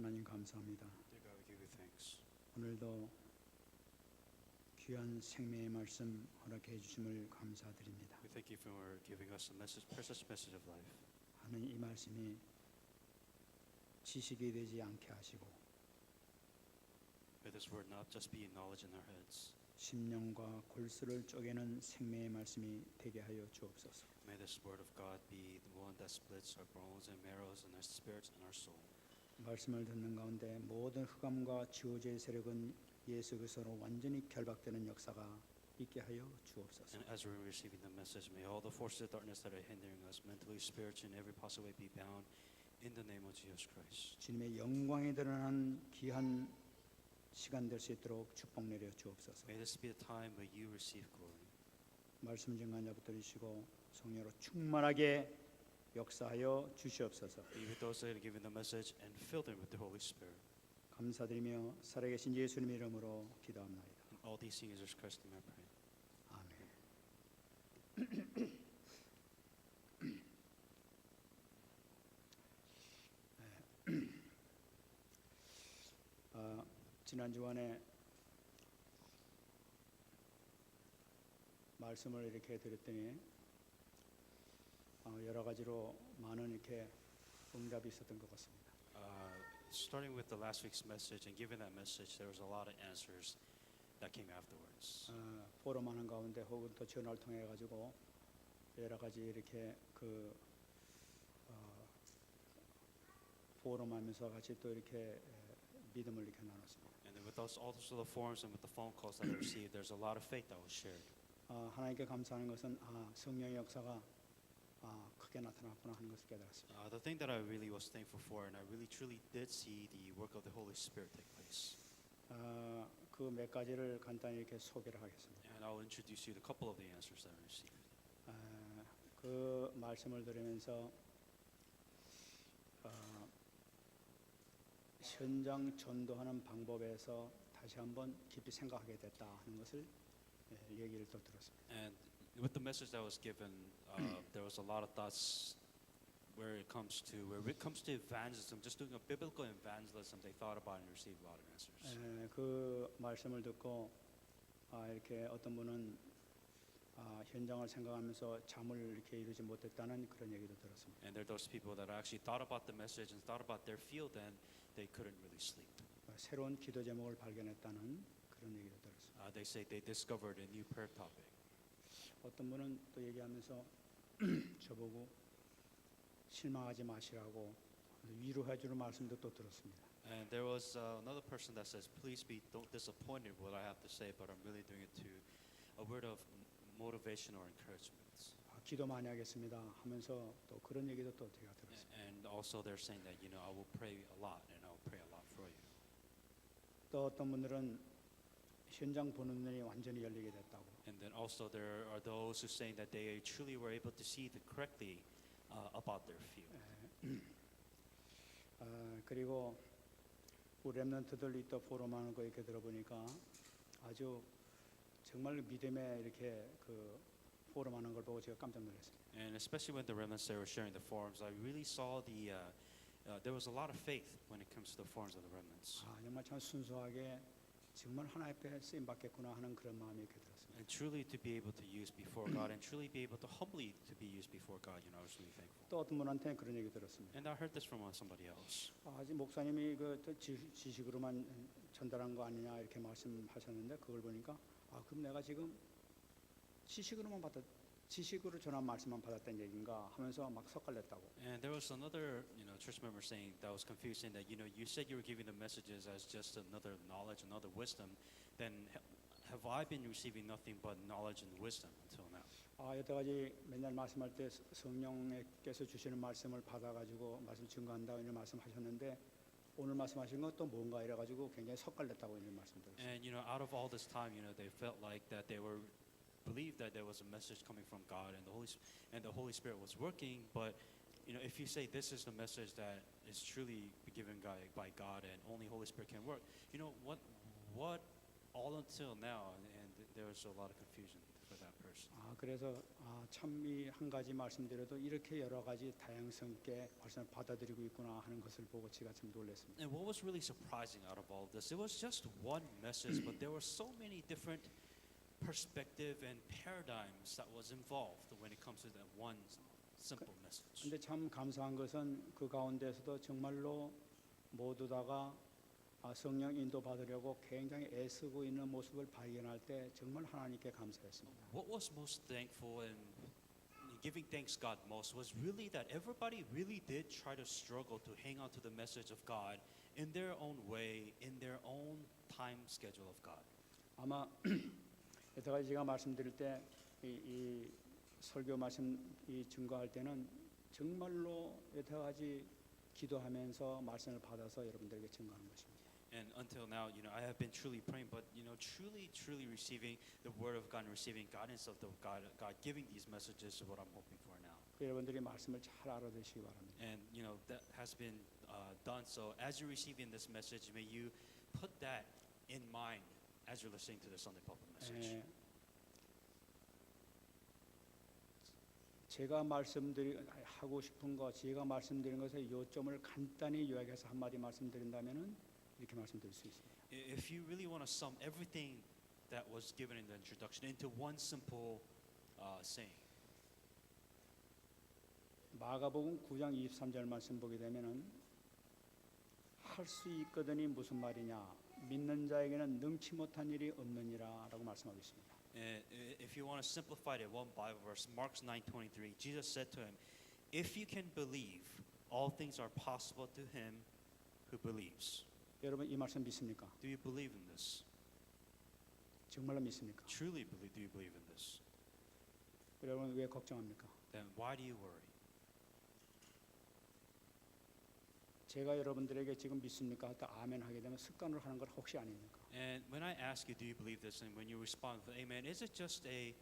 하나님 감사합니다. Dear God, we give you thanks. 오늘도 귀한 생명의 말씀 허락해 주심을 감사드립니다. We thank you for giving us a message, precious message of life. 하나님 이 말씀이 지식이 되지 않게 하시고 May this word not just be knowledge in our heads. 심령과 골수를 쪼개는 생명의 말씀이 되게 하여 주옵소서. May this word of God be the one that splits our bones and marrows and our spirits and our soul. 말씀을 듣는 가운데 모든 흑암과 지오제의 세력은 예수 그리스도로 완전히 결박되는 역사가 있게 하여 주옵소서. And as we're receiving the message, may all the forces of darkness that are hindering us mentally, spiritually, in every possible way be bound in the name of Jesus Christ. 주님의 영광이 드러나는 귀한 시간 될 수 있도록 축복 내려 주옵소서. May this be the time where you receive glory. 말씀 증거자 붙들으시고 성령으로 충만하게 역사하여 주시옵소서. Be with those that are giving the message and fill them with the Holy Spirit. 감사드리며 살아계신 예수님의 이름으로 기도합나이다. And all these things in Jesus Christ's name I pray. 아멘. 지난 주간에 말씀을 이렇게 드렸더니 여러 가지로 많은 이렇게 응답이 있었던 것 같습니다. Starting with the last week's message and giving that message, there was a lot of answers that came afterwards. 포럼하는 가운데 혹은 또 전화를 통해 가지고 여러 가지 이렇게 포럼하면서 같이 또 이렇게 믿음을 이렇게 나눴습니다. And then with us, also the forums and with the phone calls that I received, there's a lot of faith that was shared. 하나님께 감사하는 것은 성령의 역사가 크게 나타났구나 하는 것을 깨달았습니다. The thing that I really was thankful for, and I really truly did see the work of the Holy Spirit take place. 그 몇 가지를 간단히 이렇게 소개를 하겠습니다. And I'll introduce you to a couple of the answers that I received. 그 말씀을 들으면서 현장 전도하는 방법에서 다시 한번 깊이 생각하게 됐다 하는 것을 얘기를 또 들었습니다. And with the message that was given, there was a lot of thoughts where it comes to evangelism, just doing a biblical evangelism. They thought about and received a lot of answers. 그 말씀을 듣고 이렇게 어떤 분은 현장을 생각하면서 잠을 이렇게 이루지 못했다는 그런 얘기도 들었습니다. And there are those people that actually thought about the message and thought about their field, and they couldn't really sleep. 새로운 기도 제목을 발견했다는 그런 얘기도 들었습니다. They say they discovered a new prayer topic. 어떤 분은 또 얘기하면서 저보고 실망하지 마시라고 위로해주는 말씀도 또 들었습니다. And there was another person that says, "Please don't disappointed with what I have to say, but I'm really doing it to a word of motivation or encouragement." 기도 많이 하겠습니다 하면서 또 그런 얘기도 또 제가 들었습니다. And also they're saying that I will pray a lot and I will pray a lot for you. 또 어떤 분들은 현장 보는 눈이 완전히 열리게 됐다고. And then also there are those who saying that they truly were able to see correctly about their field. 그리고 우리 렘넌트들이 또 포럼하는 거 이렇게 들어보니까 아주 정말 믿음에 이렇게 포럼하는 걸 보고 제가 깜짝 놀랐습니다. And especially when the remnants they were sharing the forums, I really saw there was a lot of faith when it comes to the forums of the remnants. 정말 참 순수하게 정말 하나님 앞에 쓰임 받겠구나 하는 그런 마음이 이렇게 들었습니다. And truly to be able to use before God, and truly be able to humbly to be used before God, I was really thankful. 또 어떤 분한테 그런 얘기 들었습니다. And I heard this from somebody else. 아직 목사님이 지식으로만 전달한 거 아니냐 이렇게 말씀하셨는데 그걸 보니까 그럼 내가 지금 지식으로 전한 말씀만 받았다는 얘기인가 하면서 막 섞갈렸다고. And there was another, church member saying that was confused, saying that you said you were giving the messages as just another knowledge, another wisdom. Then have I been receiving nothing but knowledge and wisdom until now? 여태까지 맨날 말씀할 때 성령께서 주시는 말씀을 받아가지고 말씀 증거한다 이런 말씀하셨는데 오늘 말씀하신 건 또 뭔가 이래가지고 굉장히 섞갈렸다고 이런 말씀드렸어요. And out of all this time, they felt like that they were believed that there was a message coming from God and the Holy Spirit was working, but if you say this is the message that is truly given by God and only Holy Spirit can work, what all until now, and there was a lot of confusion. for that person. 그래서 참 이 한 가지 말씀드려도 이렇게 여러 가지 다양성 있게 말씀을 받아들이고 있구나 하는 것을 보고 제가 참 놀랐습니다. And what was really surprising out of all of this, it was just one message, but there were so many different perspective and paradigms that was involved when it comes to that one simple message. 근데 참 감사한 것은 그 가운데서도 정말로 모두 다가 성령 인도 받으려고 굉장히 애쓰고 있는 모습을 발견할 때 정말 하나님께 감사했습니다. What was most thankful and giving thanks God most was really that everybody really did try to struggle to hang on to the message of God in their own way, in their own time schedule of God. 아마 여태까지 제가 말씀드릴 때 이 설교 말씀 이 증거할 때는 정말로 여태까지 기도하면서 말씀을 받아서 여러분들에게 증거하는 것입니다. And until now, I have been truly praying, but truly receiving the word of God and receiving guidance of the God giving these messages is what I'm hoping for now. 여러분들이 말씀을 잘 알아듣시기 바랍니다. And that has been done. So as you're receiving this message, may you put that in mind as you're listening to the Sunday pulpit message. 제가 하고 싶은 거, 제가 말씀드린 것의 요점을 간단히 요약해서 한마디 말씀드린다면은 이렇게 말씀드릴 수 있습니다. If you really want to sum everything that was given in the introduction into one simple saying, 마가복음 9장 23절 말씀 보게 되면은 할 수 있거든이 무슨 말이냐? 믿는 자에게는 능치 못한 일이 없느니라라고 말씀하고 있습니다. if you want to simplify it, one Bible verse, Mark 9:23, Jesus said to him, "If you can believe, all things are possible to him who believes." 여러분 이 말씀 믿습니까? Do you believe in this? 정말로 믿습니까? Truly believe? Do you believe in this? 여러분 왜 걱정합니까? Then why do you worry? 제가 여러분들에게 지금 믿습니까? 하다 아멘 하게 되면 습관으로 하는 걸 혹시 아닙니까? And when I ask you, do you believe this, and when you respond with amen, is it just a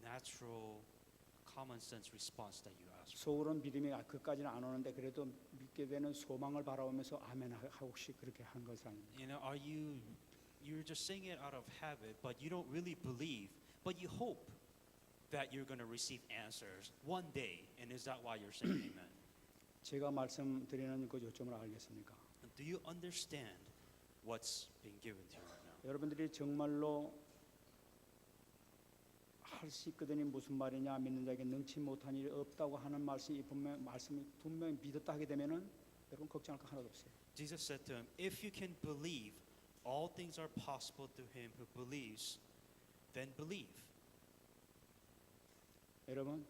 natural, common sense response that you ask for? 속으로는 믿음이 그까지는 안 오는데 그래도 믿게 되는 소망을 바라보면서 아멘 하고 혹시 그렇게 한 것은 아닙니까? Are you're just saying it out of habit, but you don't really believe, but you hope that you're going to receive answers one day, and is that why you're saying amen? 제가 말씀드리는 그 요점을 알겠습니까? And do you understand what's being given to you right now? 여러분들이 정말로 할 수 있거든이 무슨 말이냐 믿는 자에게 능치 못한 일이 없다고 하는 말씀이 분명히 믿었다 하게 되면은 여러분 걱정할 거 하나도 없어요. Jesus said to him, "If you can believe, all things are possible to him who believes. Then believe." 여러분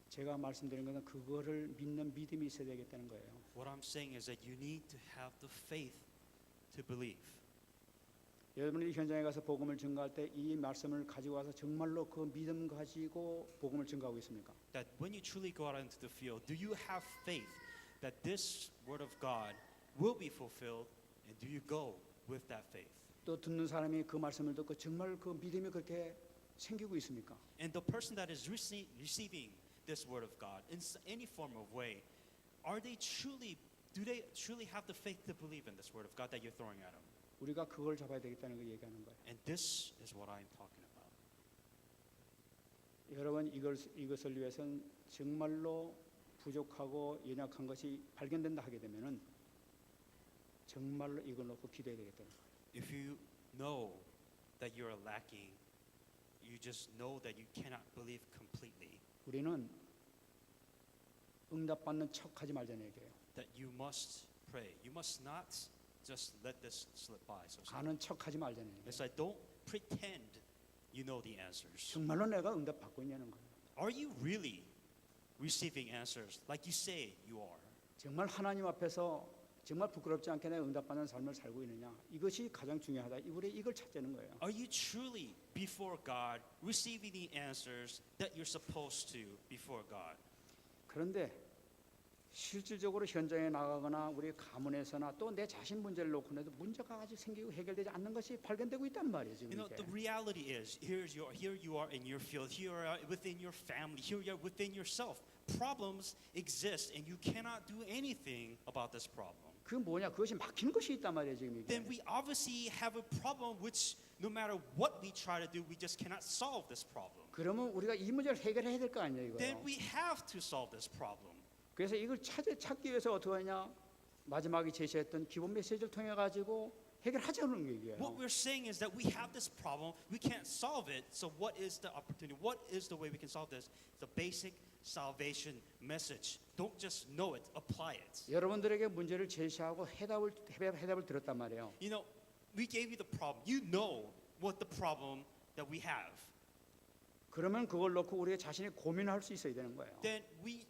제가 말씀드린 것은 그거를 믿는 믿음이 있어야 되겠다는 거예요. What I'm saying is that you need to have the faith to believe. 여러분이 현장에 가서 복음을 증거할 때 이 말씀을 가지고 와서 정말로 그 믿음 가지고 복음을 증거하고 있습니까? That when you truly go out into the field, do you have faith that this word of God will be fulfilled, and do you go with that faith? 또 듣는 사람이 그 말씀을 듣고 정말 그 믿음이 그렇게 생기고 있습니까? And the person that is receiving this word of God in any form of way, do they truly have the faith to believe in this word of God that you're throwing at them? 우리가 그걸 잡아야 되겠다는 걸 얘기하는 거예요. And this is what I'm talking about. 여러분 이것을 위해서는 정말로 부족하고 연약한 것이 발견된다 하게 되면은 정말로 이걸 놓고 기도해야 되겠다는 거예요. If you know that you're lacking, you just know that you cannot believe completely. 우리는 응답받는 척하지 말자는 얘기예요. That you must pray. You must not just let this slip by. So 가는 척하지 말자는 얘기예요. it's like don't pretend you know the answers. 정말로 내가 응답받고 있냐는 거예요. Are you really receiving answers like you say you are? 정말 하나님 앞에서 정말 부끄럽지 않게 내가 응답받는 삶을 살고 있느냐, 이것이 가장 중요하다. 우리 이걸 찾자는 거예요. Are you truly before God receiving the answers that you're supposed to before God? 그런데 실질적으로 현장에 나가거나 우리 가문에서나 또 내 자신 문제를 놓고 해도 문제가 아직 생기고 해결되지 않는 것이 발견되고 있단 말이에요. 지금 이게. The reality is, here you are in your field, here you are within your family, here you are within yourself. Problems exist, and you cannot do anything about this problem. 그 뭐냐? 그것이 막히는 것이 있단 말이에요 지금 이게. then we obviously have a problem which no matter what we try to do, we just cannot solve this problem. 그러면 우리가 이 문제를 해결해야 될 거 아니에요 Then 이거요. we have to solve this problem. 그래서 이걸 찾기 위해서 어떻게 하냐? 마지막에 제시했던 기본 메시지를 통해 가지고 해결하자는 얘기예요. What we're saying is that we have this problem, we can't solve it. So what is the opportunity? What is the way we can solve this? The basic salvation message. Don't just know it, apply it. 여러분들에게 문제를 제시하고 해답을 들었단 말이에요. You know, we gave you the problem. You know what the problem that we have. 그러면 그걸 놓고 우리가 자신이 고민할 수 있어야 되는 거예요. Then we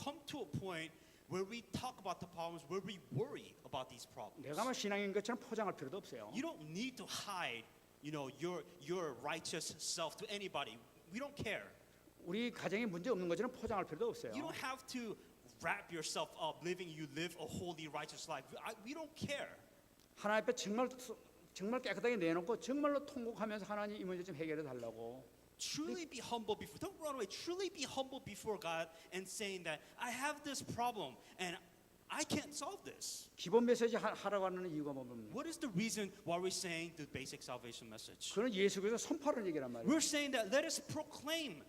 come to a point where we talk about the problems, where we worry about these problems. 내가 막 신앙인 것처럼 포장할 필요도 없어요. You don't need to hide, your righteous self to anybody. We don't care. 우리 가정에 문제 없는 것처럼 포장할 필요도 없어요. You don't have to wrap yourself up, you live a holy, righteous life. We don't care. 하나님 앞에 정말 깨끗하게 내놓고 정말로 통곡하면서 하나님 이 문제 좀 해결해 달라고. Truly be humble before. Don't run away. Truly be humble before God and saying that I have this problem and I can't solve this. 기본 메시지 하라고 하는 이유가 뭡니까? What is the reason why we're saying the basic salvation message? 그는 예수께서 선포하는 얘기란 말이에요. We're saying that let us proclaim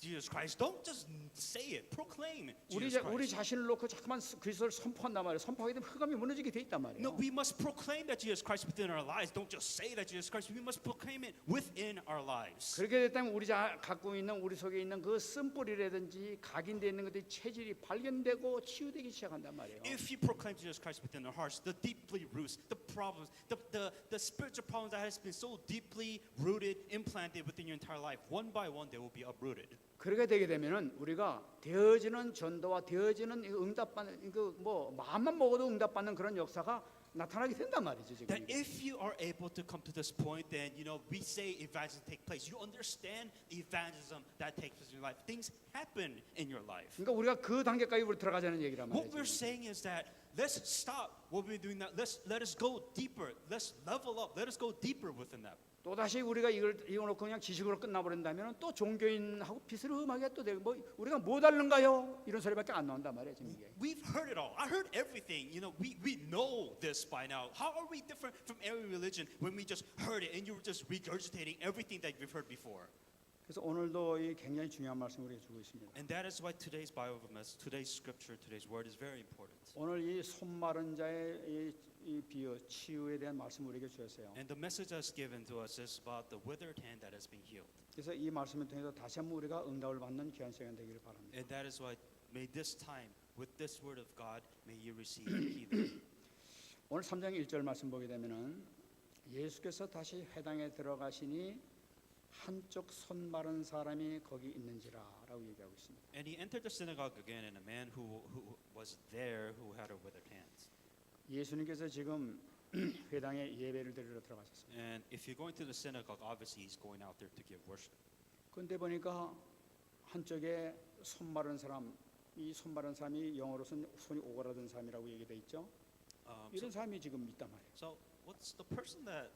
Jesus Christ. Don't just say it. Proclaim 우리 Jesus 우리 Christ. 자신을 놓고 자꾸만 그리스도를 선포한단 말이에요. 선포하게 되면 흑암이 무너지게 돼 있단 말이에요. No, we must proclaim that Jesus Christ within our lives. Don't just say that Jesus Christ. We must proclaim it within our lives. 그렇게 됐다면 우리 갖고 있는 우리 속에 있는 그 쓴뿌리라든지 각인되어 있는 것들이 체질이 발견되고 치유되기 시작한단 말이에요. If you proclaim Jesus Christ within our hearts, the deeply roots, the problems, the spiritual problems that has been so deeply rooted, implanted within your entire life, one by one they will be uprooted. 그렇게 되게 되면은 우리가 되어지는 전도와 되어지는 응답받는 그 마음만 먹어도 응답받는 그런 역사가 나타나게 된단 말이죠 지금. That if you are able to come to this point, then we say evangelism take place. You understand the evangelism that takes place in your life. Things happen in your life. 그러니까 우리가 그 단계까지 우리 들어가자는 얘기란 What 말이죠. we're saying is that let's stop what we're doing now. Let us go deeper. Let's level up. Let us go deeper within that. 또 다시 우리가 이걸 놓고 그냥 지식으로 끝나버린다면 또 종교인하고 비스름하게 또 되고 우리가 뭐 다른가요? 이런 소리밖에 안 나온단 말이에요 지금 이게. We've heard it all. I heard everything. We know this by now. How are we different from every religion when we just heard it and you were just regurgitating everything that we've heard before? 그래서 오늘도 이 굉장히 중요한 말씀 우리가 주고 있습니다. And that is why today's Bible message, today's scripture, today's word is very important. 오늘 이 손 마른 자의 이 비유 치유에 대한 말씀 우리에게 주셨어요. And the message that's given to us is about the withered hand that has been healed. 그래서 이 말씀을 통해서 다시 한번 우리가 응답을 받는 귀한 시간 되기를 바랍니다. And that is why may this time, with this word of God, may you receive healing. 오늘 3장 1절 말씀 보게 되면은 예수께서 다시 회당에 들어가시니 한쪽 손 마른 사람이 거기 있는지라라고 얘기하고 있습니다. And he entered the synagogue again, and a man who was there who had a withered hand. 예수님께서 지금 회당에 예배를 드리러 들어가셨습니다. And if you're going to the synagogue, obviously he's going out there to give worship. 그런데 보니까 한쪽에 손 마른 사람, 이 손 마른 사람이 영어로서는 손이 오그라든 사람이라고 얘기돼 있죠. 이런 사람이 지금 있단 말이에요. So what's the person that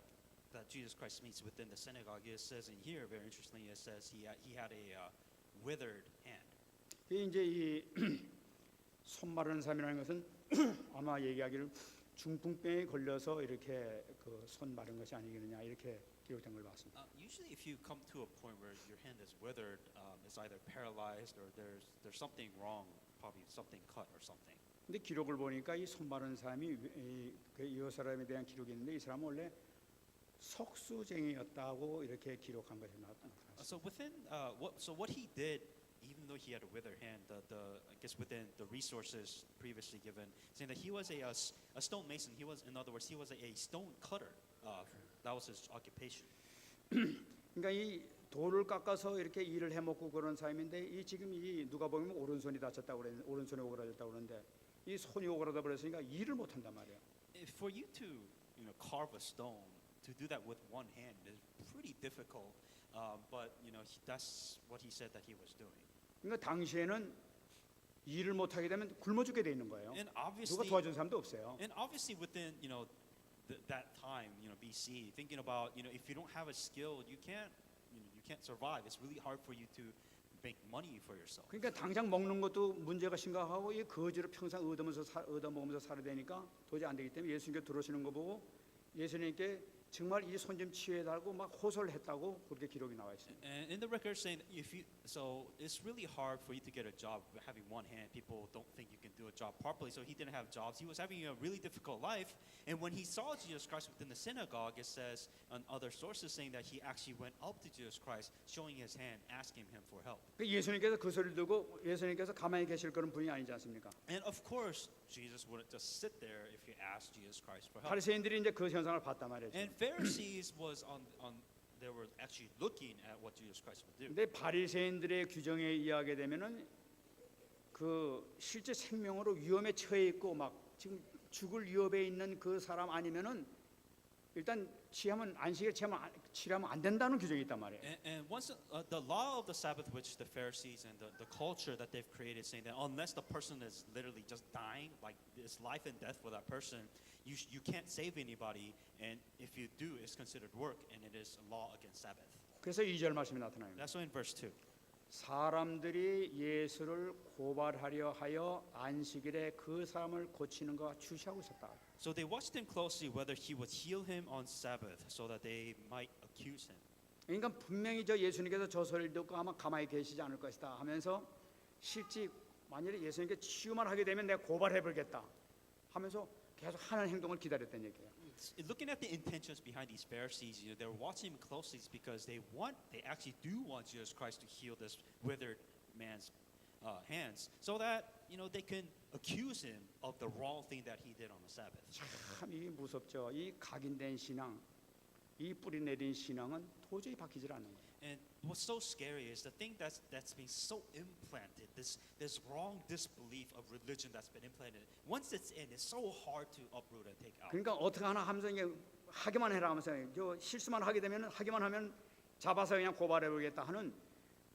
Jesus Christ meets within the synagogue? It says in here, very interestingly, it says he had a withered hand. 이제 이 손 마른 사람이라는 것은 아마 얘기하기를 중풍병에 걸려서 이렇게 그 손 마른 것이 아니겠느냐 이렇게 기록된 걸 봤습니다. Usually, if you come to a point where your hand is withered, it's either paralyzed or there's something wrong, probably something cut or something. 근데 기록을 보니까 이 손 마른 사람이 이 사람에 대한 기록이 있는데 이 사람은 원래 석수쟁이였다고 이렇게 기록한 것이 나타났습니다. So within what he did, even though he had a withered hand, I guess within the resources previously given, saying that he was a stone mason. In other words, he was a stone cutter. That was his occupation. 그러니까 이 돌을 깎아서 이렇게 일을 해먹고 그런 사람인데 이 지금 이 누가 보면 오른손이 다쳤다고 그랬는데 오른손이 오그라졌다고 그러는데 이 손이 오그라져 버렸으니까 일을 못 한단 말이에요. For you to carve a stone, to do that with one hand is pretty difficult. But that's what he said that he was doing. 그러니까 당시에는 일을 못 하게 되면 굶어 죽게 돼 있는 거예요. And 누가 obviously, 도와준 사람도 없어요. within that time, BC, thinking about if you don't have a skill, you can't survive. It's really hard for you to make money for yourself. 그러니까 당장 먹는 것도 문제가 심각하고 이 거지로 평생 얻어먹으면서 살아야 되니까 도저히 안 되기 때문에 예수님께 들어오시는 거 보고 예수님께 정말 이 손 좀 치유해달라고 막 호소를 했다고 그렇게 기록이 나와 있습니다. And in the record saying that so it's really hard for you to get a job having one hand. People don't think you can do a job properly. So he didn't have jobs. He was having a really difficult life. And when he saw Jesus Christ within the synagogue, it says on other sources saying that he actually went up to Jesus Christ, showing his hand, asking him for help. 예수님께서 그 소리를 듣고 예수님께서 가만히 계실 그런 분이 아니지 않습니까? And of course, Jesus wouldn't just sit there if you asked Jesus Christ for help. 바리새인들이 이제 그 현상을 봤단 말이죠. And Pharisees they were actually looking at what Jesus Christ would do. 근데 바리새인들의 규정에 의하게 되면은 그 실제 생명으로 위험에 처해 있고 막 지금 죽을 위협에 있는 그 사람 아니면은 일단 안식일 치료하면 안 된다는 규정이 있단 말이에요. And once the law of the Sabbath, which the Pharisees and the culture that they've created, saying that unless the person is literally just dying, like it's life and death for that person, you can't save anybody, and if you do, it's considered work, and it is a law against Sabbath. 그래서 2절 말씀이 나타나요. That's why in verse 2. 사람들이 예수를 고발하려 하여 안식일에 그 사람을 고치는 거 주시하고 있었다. So they watched him closely whether he would heal him on Sabbath, so that they might accuse him. 그러니까 분명히 저 예수님께서 저 소리를 듣고 아마 가만히 계시지 않을 것이다 하면서 실제 만약에 예수님께 치유만 하게 되면 내가 고발해 버리겠다 하면서 계속 하는 행동을 기다렸다는 얘기예요. Looking at the intentions behind these Pharisees, they're watching him closely because they actually do want Jesus Christ to heal this withered man's hands, so that they can accuse him of the wrong thing that he did on the Sabbath. 참 이게 무섭죠. 이 각인된 신앙, 이 뿌리 내린 신앙은 도저히 바뀌질 않는 거예요. And what's so scary is the thing that's been so implanted, this wrong disbelief of religion that's been implanted. Once it's in, it's so hard to uproot and take out. 그러니까 어떻게 하나 하면서 이게 하기만 해라 하면서 저 실수만 하게 되면 하기만 하면 잡아서 그냥 고발해 보겠다 하는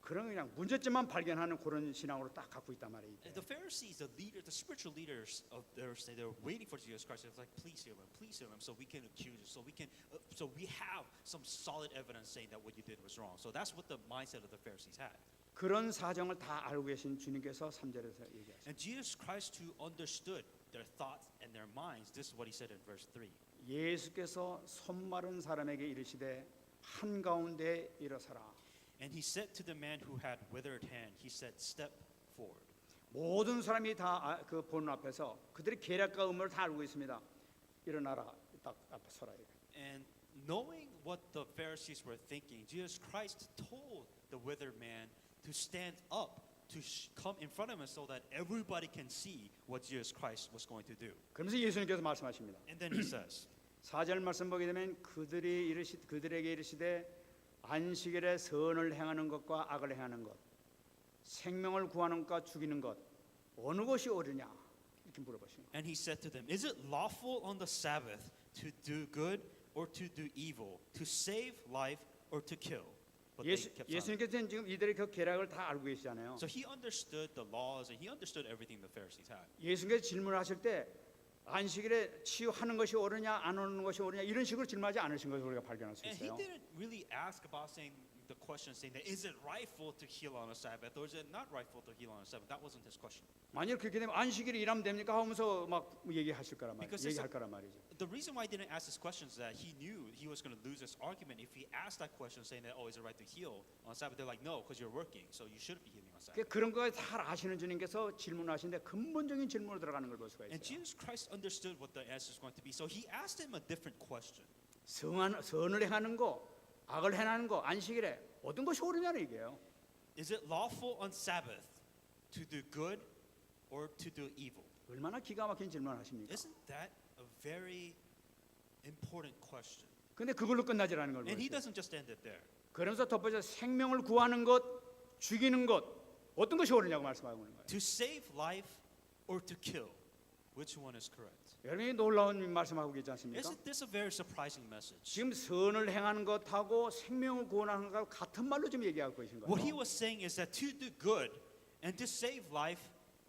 그런 그냥 문제점만 발견하는 그런 신앙으로 딱 갖고 있단 말이에요. And the Pharisees, the spiritual leaders of theirs, they were waiting for Jesus Christ. It's like, please heal him, so we can accuse you, so we have some solid evidence saying that what you did was wrong. So that's what the mindset of the Pharisees had. 그런 사정을 다 알고 계신 주님께서 3절에서 얘기하셨어요. And Jesus Christ too understood their thoughts and their minds. This is what he said in verse 3. 예수께서 손 마른 사람에게 이르시되 한가운데 일어서라. And he said to the man who had withered hand, he said, step forward. 모든 사람이 다 그 보는 앞에서 그들의 계략과 음모를 다 알고 있습니다. 일어나라, 딱 앞에 서라. And knowing what the Pharisees were thinking, Jesus Christ told the withered man to stand up, to come in front of him so that everybody can see what Jesus Christ was going to do. 그러면서 예수님께서 말씀하십니다. And then he says, 4절 말씀 보게 되면 그들에게 이르시되 안식일에 선을 행하는 것과 악을 행하는 것, 생명을 구하는 것과 죽이는 것, 어느 것이 옳으냐 이렇게 물어보시는 거예요. and he said to them, is it lawful on the Sabbath to do good or to do evil, to save life or to kill? But they kept silent. 예수님께서는 지금 이들의 그 계략을 다 알고 계시잖아요. So he understood the laws and he understood everything the Pharisees had. 예수님께서 질문하실 때 안식일에 치유하는 것이 옳으냐 안 옳은 것이 옳으냐 이런 식으로 질문하지 않으신 것을 우리가 발견할 수 And he 있어요. didn't really ask about saying the question saying that is it rightful to heal on a Sabbath or is it not rightful to heal on a Sabbath? That wasn't his question. 만약 그렇게 되면 안식일에 일하면 됩니까 하면서 막 얘기하실 거란 말이죠. Because it's 얘기할 거란 말이죠. The reason why he didn't ask this question is that he knew he was going to lose this argument if he asked that question saying that, oh, is it right to heal on Sabbath? They're like, no, because you're working, so you shouldn't be healing on Sabbath. 그런 거 잘 아시는 주님께서 질문하시는데 근본적인 질문으로 들어가는 걸 볼 수가 And 있어요. Jesus Christ understood what the answer is going to be, so he asked him a different question. 선을 행하는 거, 악을 행하는 거 안식일에 어떤 것이 옳으냐는 얘기예요. Is it lawful on Sabbath to do good or to do evil? 얼마나 기가 막힌 질문을 하십니까? Isn't that a very important question? 근데 그걸로 끝나지라는 걸 And he 보세요. doesn't just end it there. 그러면서 덧붙여 생명을 구하는 것, 죽이는 것 어떤 것이 옳으냐고 말씀하고 있는 거예요. To save life or to kill, which one is correct? 여러분이 놀라운 말씀하고 계시지 않습니까? Isn't this a very surprising message? 지금 선을 행하는 것하고 생명을 구원하는 것하고 같은 말로 지금 얘기하고 계신 거예요. What he was saying is that to do good and to save life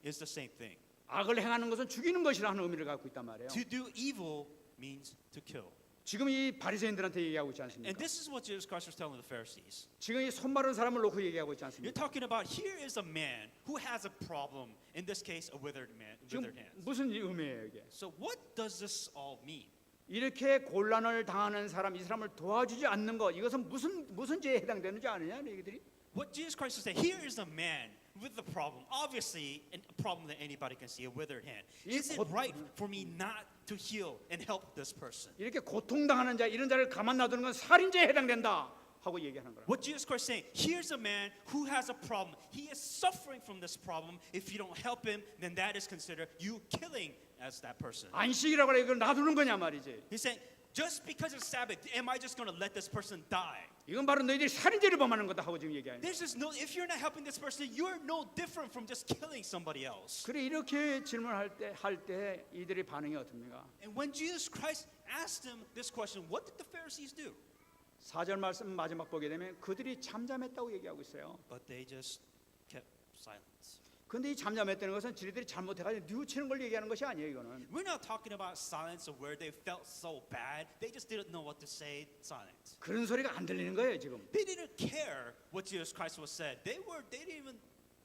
is the same thing. 악을 행하는 것은 죽이는 것이라는 의미를 갖고 있단 말이에요. To do evil means to kill. 지금 이 바리새인들한테 얘기하고 있지 And 않습니까? this is what Jesus Christ was telling the Pharisees. 지금 이 손 마른 사람을 놓고 얘기하고 있지 You're 않습니까? talking about here is a man who has a problem. In this case, a withered man, 지금 withered hands. 무슨 의미예요 이게? So what does this all mean? 이렇게 곤란을 당하는 사람, 이 사람을 도와주지 않는 것, 이것은 무슨 죄에 해당되는지 아느냐, 얘기들이? What Jesus Christ is saying, here is a man with a problem. Obviously, a problem that anybody can see, a withered hand. Is it right for me not to heal and help this person? 이렇게 고통당하는 자, 이런 자를 가만 놔두는 건 살인죄에 해당된다 하고 얘기하는 거예요. What Jesus Christ is saying, here's a man who has a problem. He is suffering from this problem. If you don't help him, then that is considered you killing as that person. 안식이라고 해서 이걸 놔두는 거냐 말이지. He's saying, just because it's Sabbath, am I just going to let this person die? 이건 바로 너희들이 살인죄를 범하는 거다 하고 지금 얘기하는 거예요. There's just no, if you're not helping this person, you're no different from just killing somebody else. 그래 이렇게 질문할 때 이들의 반응이 어떻습니까? And when Jesus Christ asked them this question, what did the Pharisees do? 4절 말씀 마지막 보게 되면 그들이 잠잠했다고 얘기하고 있어요. But they just kept silence. 근데 이 잠잠했다는 것은 지들이 잘못해가지고 뉘우치는 걸 얘기하는 것이 아니에요. 이거는 We're not talking about silence of where they felt so bad. They just didn't know what to say. Silence. 그런 소리가 안 들리는 거예요 지금. They didn't care what Jesus Christ was said. They didn't even.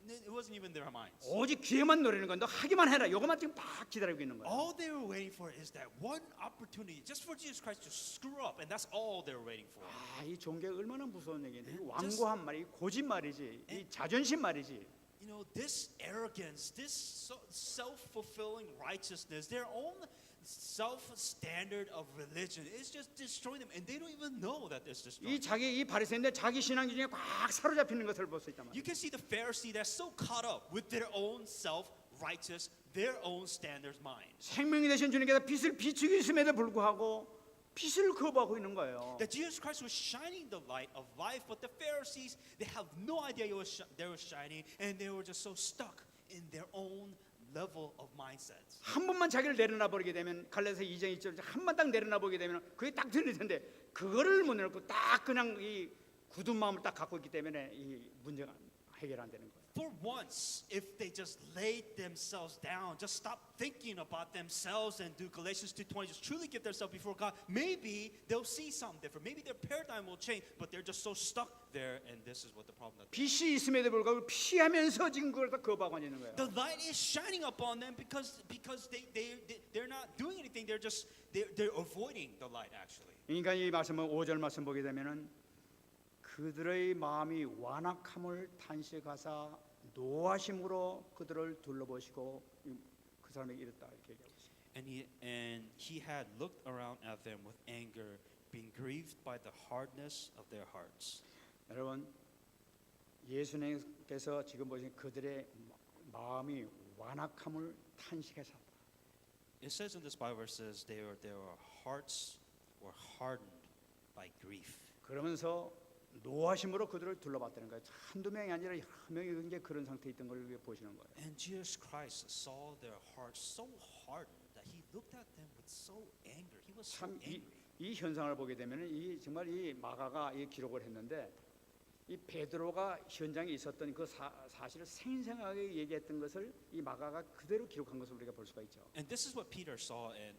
It wasn't even in their minds. 오직 귀에만 노리는 건 너 하기만 해라. 이것만 지금 딱 기다리고 있는 거예요. All they were waiting for is that one opportunity, just for Jesus Christ to screw up, and that's all they were waiting for. 아, 이 종교가 얼마나 무서운 얘기인데 이 완고한 말이 고집 말이지, 이 자존심 말이지. You know, this arrogance, this self-fulfilling righteousness, their own self-standard of religion is just destroying them, and they don't even know that it's destroying them. 이 바리새인들 자기 신앙 기준에 꽉 사로잡히는 것을 볼 수 있단 You 말이에요. can see the Pharisee that's so caught up with their own self-righteous, their own standards mind. 생명이 되신 주님께서 빛을 비추고 있음에도 불구하고 빛을 거부하고 있는 거예요. That Jesus Christ was shining the light of life, but the Pharisees, they have no idea they were shining, and they were just so stuck in their own level of mindsets. 한 번만 자기를 내려놔 버리게 되면 갈라디아서 2장 2절 한 번 딱 내려놔 보게 되면 그게 딱 들릴 텐데 그거를 못 내놓고 딱 그냥 이 굳은 마음을 딱 갖고 있기 때문에 이 문제가 해결 안 되는 거예요. For once, if they just laid themselves down, just stop thinking about themselves and do Galatians 2:20, just truly give themselves before God, maybe they'll see something different. Maybe their paradigm will change, but they're just so stuck there, and this is what the problem is. 빛이 있음에도 불구하고 피하면서 지금 그걸 다 거부하고 있는 거예요. The light is shining upon them because they're not doing anything. They're avoiding the light actually. 그러니까 이 말씀은 5절 말씀 보게 되면은 그들의 마음이 완악함을 탄식하사 노하심으로 그들을 둘러보시고 그 사람에게 이랬다 이렇게 얘기하고 있어요. And he had looked around at them with anger, being grieved by the hardness of their hearts. 여러분 예수님께서 지금 보시는 그들의 마음이 완악함을 탄식하셨다. It says in this Bible verses, their hearts were hardened by grief. 그러면서 노하심으로 그들을 둘러봤다는 거예요. 한두 명이 아니라 여러 명이 이제 그런 상태에 있던 걸 보시는 거예요. And Jesus Christ saw their hearts so hardened that he looked at them with so anger. He was so 참 angry. 이 현상을 보게 되면은 이 정말 이 마가가 이 기록을 했는데 이 베드로가 현장에 있었던 그 사실을 생생하게 얘기했던 것을 이 마가가 그대로 기록한 것을 우리가 볼 수가 있죠. And this is what Peter saw, and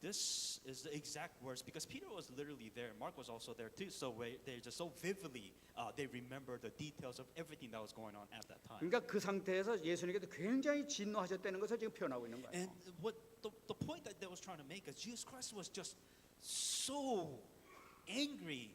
this is the exact words because Peter was literally there. Mark was also there too. So they just so vividly they remember the details of everything that was going on at that time. 그러니까 그 상태에서 예수님께서 굉장히 진노하셨다는 것을 지금 표현하고 있는 거예요. And what the point that they was trying to make is Jesus Christ was just so angry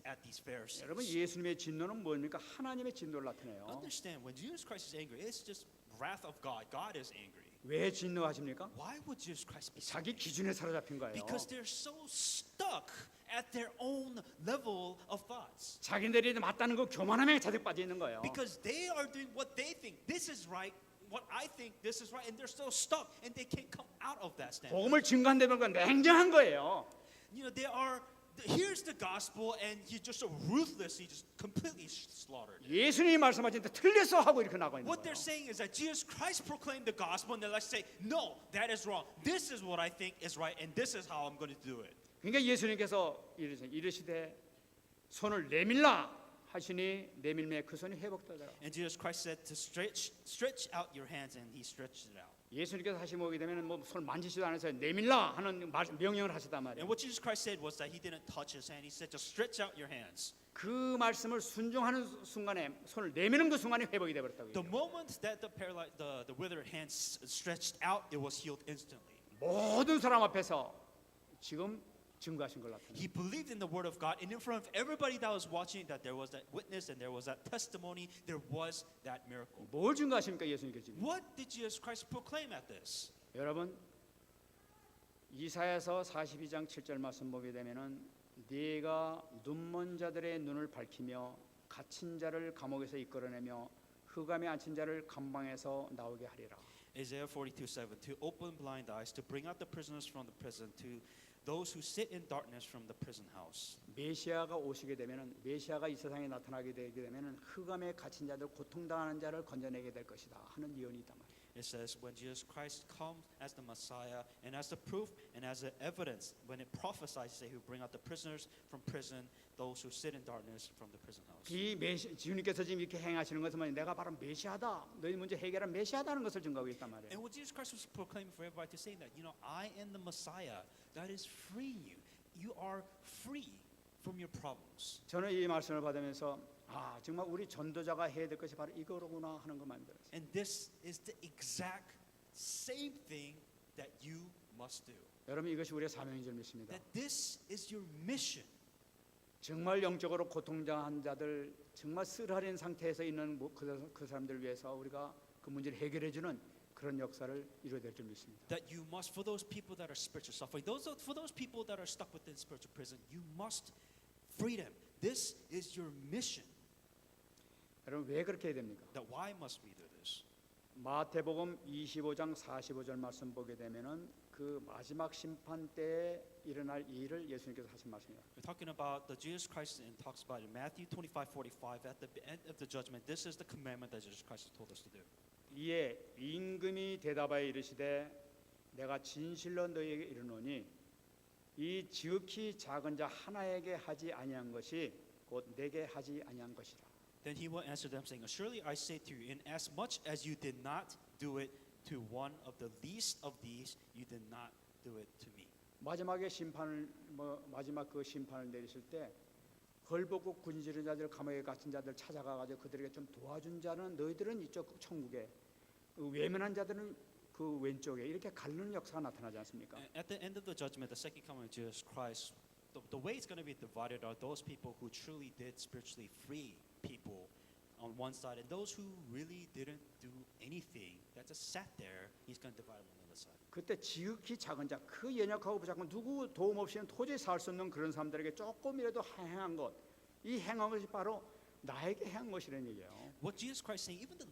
at these Pharisees. 여러분 예수님의 진노는 뭡니까? 하나님의 진노를 나타내요. Understand when Jesus Christ is angry, it's just wrath of God. God is angry. 왜 진노하십니까? Why would Jesus Christ be so 자기 angry? 기준에 사로잡힌 거예요. Because they're so stuck at their own level of thoughts. 자기들이 맞다는 그 교만함에 자득 빠져 있는 거예요. Because they are doing what they think this is right, what I think this is right, and they're so stuck and they can't come out of that standard. 복음을 증거한다는 건 냉정한 거예요. You know, here's the gospel, and you just so ruthlessly, just completely slaughtered it. 예수님이 말씀하신데 틀렸어 하고 이렇게 나가 있는 What 거예요. they're saying is that Jesus Christ proclaimed the gospel, and then let's say, no, that is wrong. This is what I think is right, and this is how I'm going to do it. 그러니까 예수님께서 이르시되 손을 내밀라 하시니 내밀매 그 손이 회복되더라. And Jesus Christ said to stretch out your hands, and he stretched it out. 예수님께서 다시 오게 되면 뭐 손을 만지지도 않아서 내밀라 하는 명령을 하셨단 말이에요. And what Jesus Christ said was that he didn't touch his hand. He said, just stretch out your hands. 그 말씀을 순종하는 순간에 손을 내미는 그 순간에 회복이 되버렸다고요. The moment that the withered hand stretched out, it was healed instantly. 모든 사람 앞에서 지금 증거하신 걸 나타내요. He believed in the word of God, and in front of everybody that was watching, that there was that witness and there was that testimony, there was that miracle. 뭘 증거하십니까 예수님께서 지금? What did Jesus Christ proclaim at this? 여러분 이사야서 42장 7절 말씀 보게 되면은 네가 눈먼 자들의 눈을 밝히며 갇힌 자를 감옥에서 이끌어내며 흑암에 앉힌 자를 감방에서 나오게 하리라. Isaiah 42:7, to open blind eyes, to bring out the prisoners from the prison, to those who sit in darkness from the prison house. 메시아가 오시게 되면은 메시아가 이 세상에 나타나게 되게 되면은 흑암에 갇힌 자들 고통당하는 자를 건져내게 될 것이다 하는 예언이 있단 말이에요. It says when Jesus Christ comes as the Messiah and as the proof and as the evidence, when it prophesies, say he will bring out the prisoners from prison, those who sit in darkness from the prison house. 이 주님께서 지금 이렇게 행하시는 것은 내가 바로 메시아다, 너희 문제 해결한 메시아다는 것을 증거하고 있단 말이에요. And what Jesus Christ was proclaiming for everybody to say that, I am the Messiah that is freeing you. You are free from your problems. 저는 이 말씀을 받으면서 정말 우리 전도자가 해야 될 것이 바로 이거로구나 하는 것만 들었어요. And this is the exact same thing that you must do. 여러분 이것이 우리의 사명인 줄 믿습니다. That this is your mission. 정말 영적으로 고통당한 자들, 정말 쓰라린 상태에서 있는 그 사람들 위해서 우리가 그 문제를 해결해 주는 그런 역사를 이루어야 될 줄 믿습니다. That you must, for those people that are spiritual suffering, for those people that are stuck within spiritual prison, you must free them. This is your mission. 여러분 왜 그렇게 해야 됩니까? That why must we do this? 마태복음 25장 45절 말씀 보게 되면은 그 마지막 심판 때에 일어날 일을 예수님께서 하신 말씀입니다. We're talking about the Jesus Christ and talks about in Matthew 25:45 at the end of the judgment. This is the commandment that Jesus Christ told us to do. 이에 임금이 대답하여 이르시되 내가 진실로 너희에게 이르노니 이 지극히 작은 자 하나에게 하지 아니한 것이 곧 내게 하지 아니한 것이라. Then he will answer them, saying, "Surely I say to you, inasmuch as you did not do it to one of the least of these, you did not do it to me." 마지막에 마지막 그 심판을 내리실 때 헐벗고 군지른 자들, 감옥에 갇힌 자들 찾아가가지고 그들에게 좀 도와준 자는 너희들은 이쪽 천국에, 외면한 자들은 그 왼쪽에 이렇게 가르는 역사가 나타나지 않습니까? At the end of the judgment, the second coming of Jesus Christ, the way it's going to be divided are those people who truly did spiritually free people on one side, and those who really didn't do anything, that just sat there, he's going to divide them on the other side. 그때 지극히 작은 자, 그 연약하고 부족한 누구 도움 없이는 도저히 살 수 없는 그런 사람들에게 조금이라도 행한 것, 이 행한 것이 바로 나에게 행한 것이라는 얘기예요. What Jesus Christ saying, even the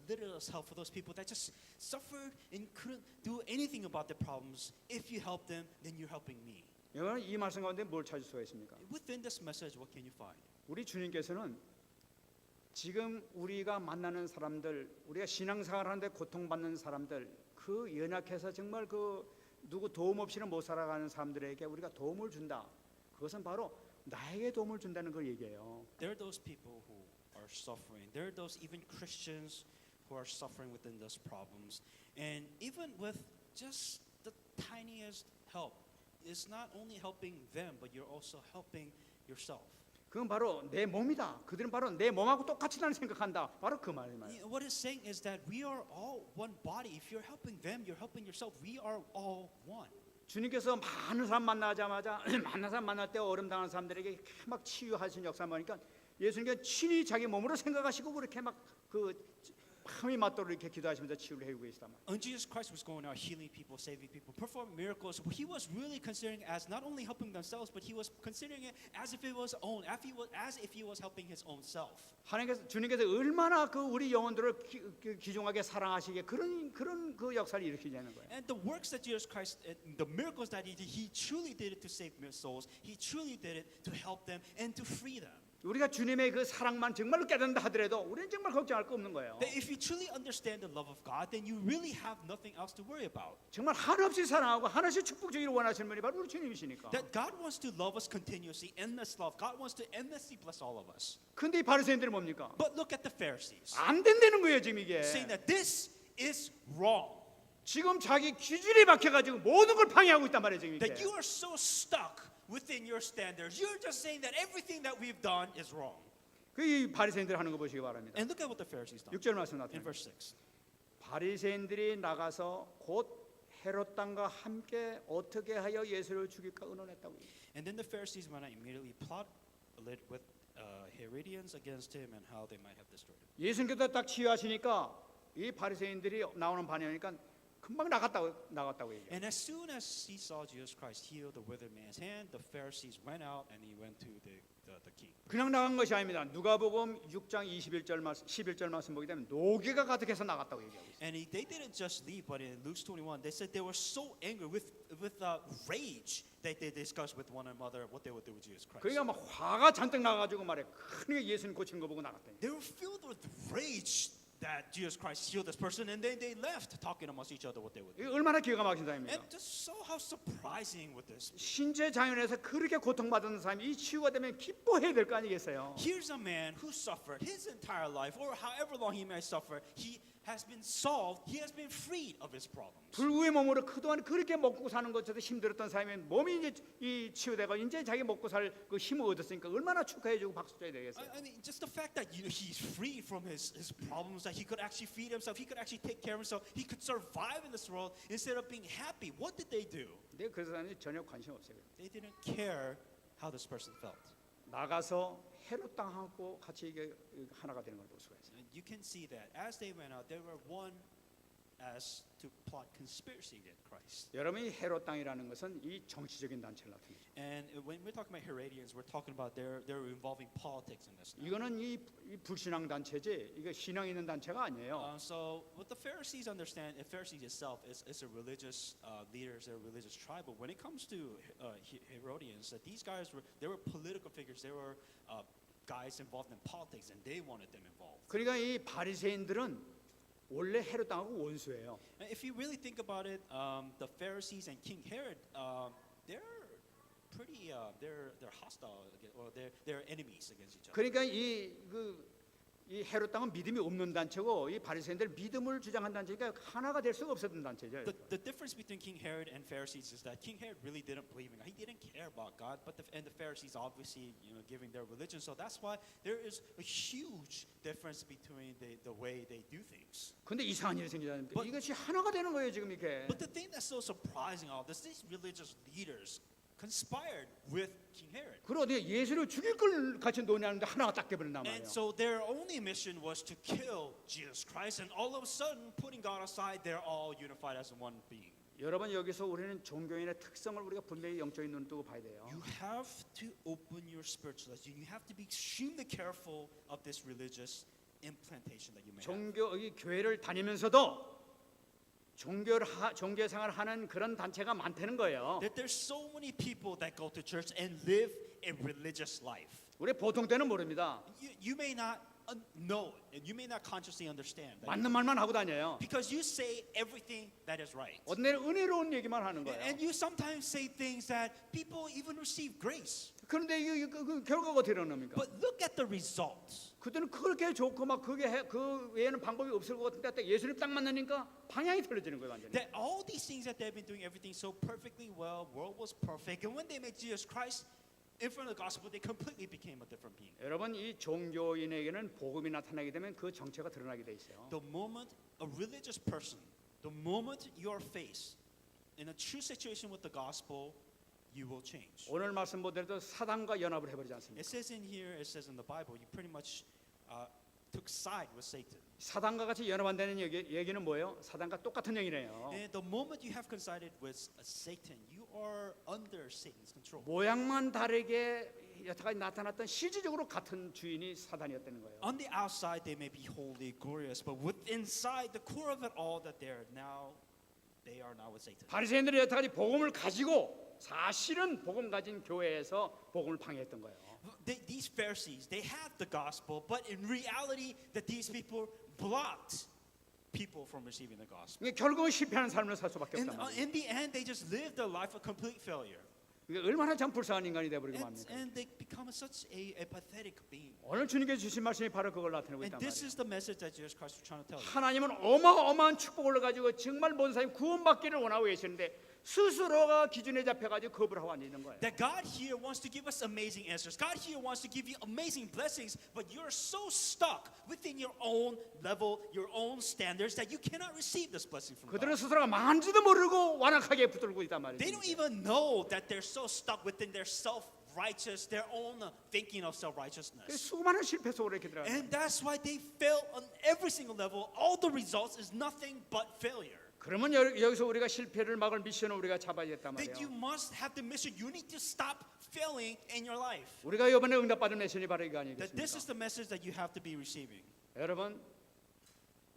littlest help for those people that just suffered and couldn't do anything about their problems, if you help them, then you're helping me. 여러분 이 말씀 가운데 뭘 찾을 수가 있습니까? Within this message, what can you find? 우리 주님께서는 지금 우리가 만나는 사람들, 우리가 신앙생활하는데 고통받는 사람들, 그 연약해서 정말 그 누구 도움 없이는 못 살아가는 사람들에게 우리가 도움을 준다. 그것은 바로 나에게 도움을 준다는 걸 얘기해요. There are those people who are suffering. There are those even Christians who are suffering within those problems. And even with just the tiniest help, it's not only helping them, but you're also helping yourself. 그건 바로 내 몸이다. 그들은 바로 내 몸하고 똑같이 나는 생각한다. 바로 그 말이에요. What it's saying is that we are all one body. If you're helping them, you're helping yourself. We are all one. 주님께서 많은 사람 만나자마자 많은 사람 만날 때 어려움 당하는 사람들에게 막 치유하신 역사 보니까 예수님께서 친히 자기 몸으로 생각하시고 그렇게 막 그 마음이 맞도록 이렇게 기도하시면서 치유를 해주고 계시단 말이에요. When Jesus Christ was going out healing people, saving people, performing miracles, he was really considering as not only helping themselves, but he was considering it as if it was own, as if he was helping his own self. 하나님께서 주님께서 얼마나 그 우리 영혼들을 귀중하게 사랑하시게 그런 그 역사를 일으키자는 거예요. And the works that Jesus Christ, the miracles that he did, he truly did it to save souls. He truly did it to help them and to free them. 우리가 주님의 그 사랑만 정말로 깨닫는다 하더라도 우리는 정말 걱정할 거 없는 거예요. That if you truly understand the love of God, then you really have nothing else to worry about. 정말 한없이 사랑하고 한없이 축복주기를 원하시는 분이 바로 우리 주님이시니까. That God wants to love us continuously, endless love. God wants to endlessly bless all of us. 근데 이 바리새인들은 뭡니까? But look at the Pharisees, 안 된다는 거예요 지금 이게. saying that this is wrong. 지금 자기 기준에 박혀가지고 모든 걸 방해하고 있단 말이에요 지금 That 이렇게. you are so stuck within your standards. You're just saying that everything that we've done is wrong. 그 바리새인들 하는 거 보시기 바랍니다. And look at what the Pharisees done 6절 말씀 in 나타납니다. verse 6. 바리새인들이 나가서 곧 헤롯 땅과 함께 어떻게 하여 예수를 죽일까 의논했다고. And then the Pharisees went out immediately plot with Herodians against him and how they might have destroyed him. 예수님께서 딱 치유하시니까 이 바리새인들이 나오는 반응이니까 금방 나갔다고 얘기해요. And as soon as he saw Jesus Christ heal the withered man's hand, the Pharisees went out and he went to the king. 그냥 나간 것이 아닙니다. 누가복음 6장 11절 말씀 보게 되면 노개가 가득해서 나갔다고 얘기하고 있어요. And they didn't just leave, but in Luke 21, they said they were so angry with rage that they discussed with one another what they would do with Jesus Christ. 그러니까 막 화가 잔뜩 나가지고 말해. 크게 예수님 고치는 거 보고 나갔다니. They were filled with rage that Jesus Christ healed this person, and then they left talking amongst each other what they would do. 이게 얼마나 기가 막힌 사람입니까? And just so how surprising with this. 신체 자연에서 그렇게 고통받은 사람이 이 치유가 되면 기뻐해야 될 거 아니겠어요? Here's a man who suffered his entire life, or however long he may suffer, he has been solved, he has been freed of his problems. 불구의 몸으로 그동안 그렇게 먹고 사는 것에도 힘들었던 사람이 몸이 이제 이 치유되고 이제 자기 먹고 살 그 힘을 얻었으니까 얼마나 축하해주고 박수 쳐야 되겠어요? I mean, just the fact that he's free from his problems, that he could actually feed himself, he could actually take care of himself, he could survive in this world instead of being happy. What did they do? 근데 그 사람이 전혀 관심 없어요. They didn't care how this person felt. 나가서 헤롯 땅하고 같이 이게 하나가 되는 걸 볼 수가 있어요. And you can see that as they went out, they were one as to plot conspiracy against Christ. 여러분 이 헤롯 땅이라는 것은 이 정치적인 단체를 나타내죠. And when we're talking about Herodians, we're talking about they're involving politics in this. Now. 이거는 이 불신앙 단체지 이게 신앙 있는 단체가 아니에요. So what the Pharisees understand, the Pharisees itself is a religious leaders, they're a religious tribe. But when it comes to Herodians, that these guys they were political figures, they were guys involved in politics, and they wanted them involved. 그러니까 이 바리새인들은 원래 헤롯 땅하고 원수예요. And if you really think about it, the Pharisees and King Herod, they're pretty, they're hostile, or they're enemies against each other. 그러니까 이 헤롯 땅은 믿음이 없는 단체고 이 바리새인들 믿음을 주장한 단체니까 하나가 될 수가 없었던 단체죠. The difference between King Herod and Pharisees is that King Herod really didn't believe in God. He didn't care about God, but the Pharisees obviously, giving their religion. So that's why there is a huge difference between the way they do things. 근데 이상한 일이 생기잖아요. But- 이것이 하나가 되는 거예요 지금 이렇게. But the thing that's so surprising all this, these religious leaders conspired with King Herod. 그러니 예수를 죽일 걸 같이 논의하는데 하나가 딱 돼버린단 And 말이에요. so their only mission was to kill Jesus Christ, and all of a sudden, putting God aside, they're all unified as one being. 여러분 여기서 우리는 종교인의 특성을 우리가 분명히 영적인 눈 뜨고 봐야 돼요. You have to open your spiritual eyes. You have to be extremely careful of this religious implantation that you may have. 종교 이 교회를 다니면서도 종교 생활을 하는 그런 단체가 많다는 거예요. That there's so many people that go to church and live a religious life. 우리 보통 때는 모릅니다. You may not know it, and you may not consciously understand that. 맞는 말만 하고 다녀요. Because you say everything that is right. 어떤 때는 은혜로운 얘기만 하는 거예요. And you sometimes say things that people even receive grace. 그런데 그 결과가 어떻게 일어납니까? But look at the results. 그들은 그렇게 좋고 막 그 외에는 방법이 없을 것 같은데 딱 예수님 딱 만나니까 방향이 틀어지는 거예요 완전히. That all these things that they've been doing everything so perfectly well, world was perfect, and when they met Jesus Christ in front of the gospel, they completely became a different being. 여러분 이 종교인에게는 복음이 나타나게 되면 그 정체가 드러나게 돼 있어요. The moment a religious person, the moment you are faced in a true situation with the gospel, you will change. 오늘 말씀 보더라도 사단과 연합을 해버리지 않습니까? It says in here, it says in the Bible, you pretty much took side with Satan. 사단과 같이 연합한다는 얘기는 뭐예요? 사단과 똑같은 얘기네요. And the moment you have coincided with Satan, you are under Satan's control. 모양만 다르게 여태까지 나타났던 실질적으로 같은 주인이 사단이었다는 거예요. On the outside, they may be holy, glorious, but inside the core of it all, that they are now with Satan. 바리새인들이 여태까지 복음을 가지고 사실은 복음 가진 교회에서 복음을 방해했던 거예요. These Pharisees, they had the gospel, but in reality, that these people blocked people from receiving the gospel. 그러니까 결국은 실패하는 삶을 살 수밖에 In, 없단 말이에요. in the end, they just lived a life of complete failure. 이게 얼마나 참 불쌍한 인간이 되어버리고 맙니까? And they become such a pathetic being. 오늘 주님께서 주신 말씀이 바로 그걸 나타내고 And 있단 this 말이에요. is the message that Jesus Christ is trying to tell you. 하나님은 어마어마한 축복을 가지고 정말 모든 사람이 구원받기를 원하고 계시는데 스스로가 기준에 잡혀가지고 겁을 하고 앉아 있는 거예요. That God here wants to give us amazing answers. God here wants to give you amazing blessings, but you're so stuck within your own level, your own standards that you cannot receive this blessing from 그들은 God. 스스로가 망한지도 모르고 완악하게 붙들고 있단 They don't 말이에요. even know that they're so stuck within their self-righteous, their own thinking of self-righteousness. 수많은 실패 속으로 이렇게 들어가요. And that's why they fail on every single level. All the results is nothing but failure. 그러면 여기서 우리가 실패를 막을 미션을 우리가 잡아야겠단 That you 말이에요. must have the mission. You need to stop failing in your life. 우리가 이번에 응답받은 미션이 바로 이거 That this is 아니겠습니까? the message that you have to be receiving. 여러분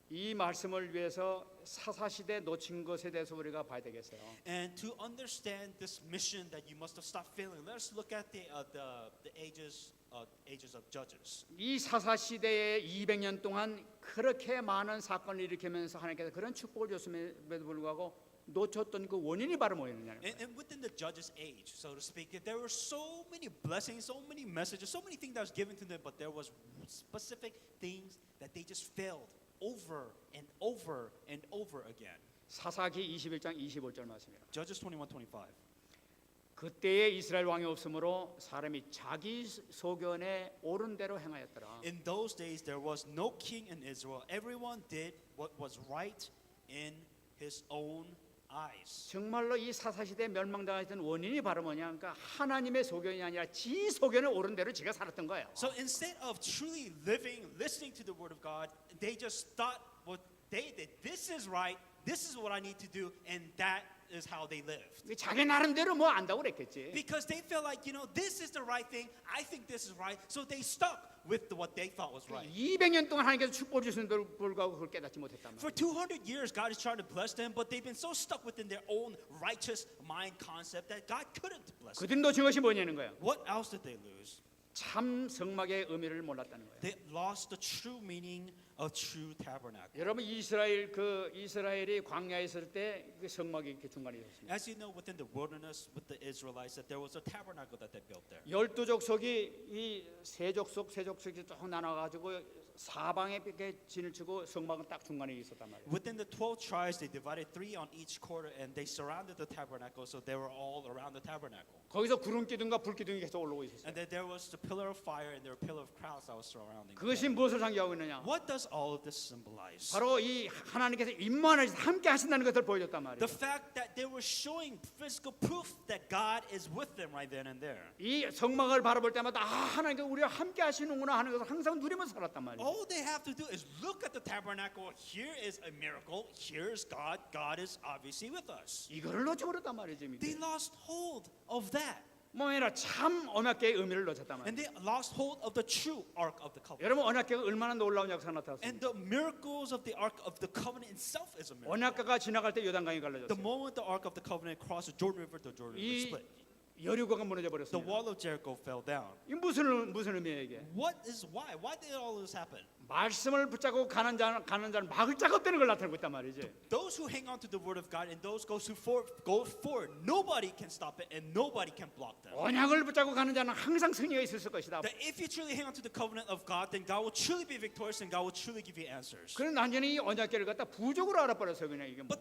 이 말씀을 위해서 사사시대 놓친 것에 대해서 우리가 봐야 되겠어요. And to understand this mission that you must have stopped failing, let's look at the ages of Judges. 이 사사시대에 200년 동안 그렇게 많은 사건을 일으키면서 하나님께서 그런 축복을 줬음에도 불구하고 놓쳤던 그 원인이 바로 뭐였느냐. And within the Judges age, so to speak, there were so many blessings, so many messages, so many things that was given to them, but there was specific things that they just failed over and over and over again. 사사기 21장 25절 말씀이에요. Judges 21:25. 그때에 이스라엘 왕이 없으므로 사람이 자기 소견에 옳은 대로 행하였더라. In those days there was no king in Israel. Everyone did what was right in his own eyes. 정말로 이 사사시대 멸망당했던 원인이 바로 뭐냐? 그러니까 하나님의 소견이 아니라 지 소견에 옳은 대로 지가 살았던 거예요. So instead of truly living, listening to the word of God, they just thought what they did. This is right. This is what I need to do, and that is how they lived. 자기 나름대로 뭐 안다고 그랬겠지. Because they felt like, this is the right thing. I think this is right. So they stuck with what they thought was right. 200년 동안 하나님께서 축복을 주신데도 불구하고 그걸 깨닫지 못했단 For 말이에요. 200 years, God is trying to bless them, but they've been so stuck within their own righteous mind concept that God couldn't bless them. 그들이 놓친 것이 뭐냐는 거예요. What else did they lose? 참 성막의 의미를 몰랐다는 거예요. They lost the true meaning of true tabernacle. 여러분 이스라엘이 광야에 있을 때 그 성막이 이렇게 중간에 있었습니다. As you know, within the wilderness with the Israelites, that there was a tabernacle that they built there. 12족속이 이 세족속이 쭉 나눠가지고 사방에 이렇게 진을 치고 성막은 딱 중간에 있었단 말이에요. Within the 12 tribes, they divided 3 on each quarter, and they surrounded the tabernacle, so they were all around the tabernacle. 거기서 구름 기둥과 불 기둥이 계속 올라오고 있었어요. And then there was the pillar of fire and there were pillar of clouds that was surrounding. 그것이 them. 무엇을 상기하고 있느냐? What does all of this symbolize? 바로 이 하나님께서 임무하시고 함께 하신다는 것을 보여줬단 말이에요. The fact that they were showing physical proof that God is with them right then and there. 이 성막을 바라볼 때마다 하나님께서 우리와 함께 하시는구나 하는 것을 항상 누리면서 살았단 말이에요. All they have to do is look at the tabernacle. Here is a miracle. Here's God. God is obviously with us. 이거를 놓쳐버렸단 말이죠. They lost hold of that. 뭐니라 참 언약계의 의미를 놓쳤단 말이에요. And they lost hold of the true Ark of the Covenant. 여러분 언약계가 얼마나 놀라운 역사가 And 나타났습니까? the miracles of the Ark of the Covenant itself is a miracle. 언약계가 지나갈 때 요단강이 The 갈라졌어요. moment the Ark of the Covenant crossed the Jordan River 이 split. 여리고가 무너져 The 버렸습니다. wall of Jericho fell down. 이 무슨 의미예요 이게? What is why? Why did all this happen? 말씀을 붙잡고 가는 자는 막을 자가 없다는 걸 나타내고 있단 말이죠. Those who hang on to the word of God and those go forward, nobody can stop it and nobody can block them. 언약을 붙잡고 가는 자는 항상 승리가 있을 것이다. That if you truly hang on to the covenant of God, then God will truly be victorious and God will truly give you answers. 그런 완전히 이 언약계를 갖다 부족으로 알아버렸어요. 그냥 이게 뭐.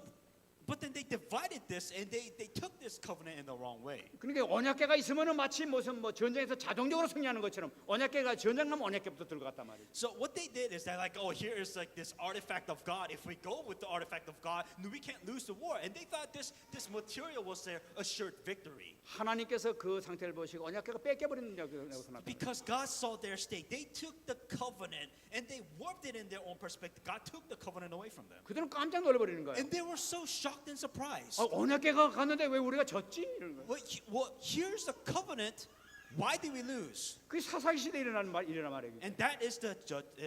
But then they divided this and they took this covenant in the wrong way. 그러니까 언약계가 있으면은 마치 무슨 뭐 전쟁에서 자동적으로 승리하는 것처럼 언약계가 전쟁 나면 언약계부터 들어갔단 말이에요. So what they did is that like, oh, here is like this artifact of God. If we go with the artifact of God, we can't lose the war. And they thought this material was their assured victory. 하나님께서 그 상태를 보시고 언약계가 뺏겨버리는 여기서 나타나요. Because God saw their state. They took the covenant and they warped it in their own perspective. God took the covenant away from them. 그들은 깜짝 놀라버리는 거예요. And they were so shocked and surprised. 언약계가 갔는데 왜 우리가 졌지? 이런 거예요. Well, here's the covenant. Why did we lose? 그게 사사기 시대에 일어난 말이에요. And that is the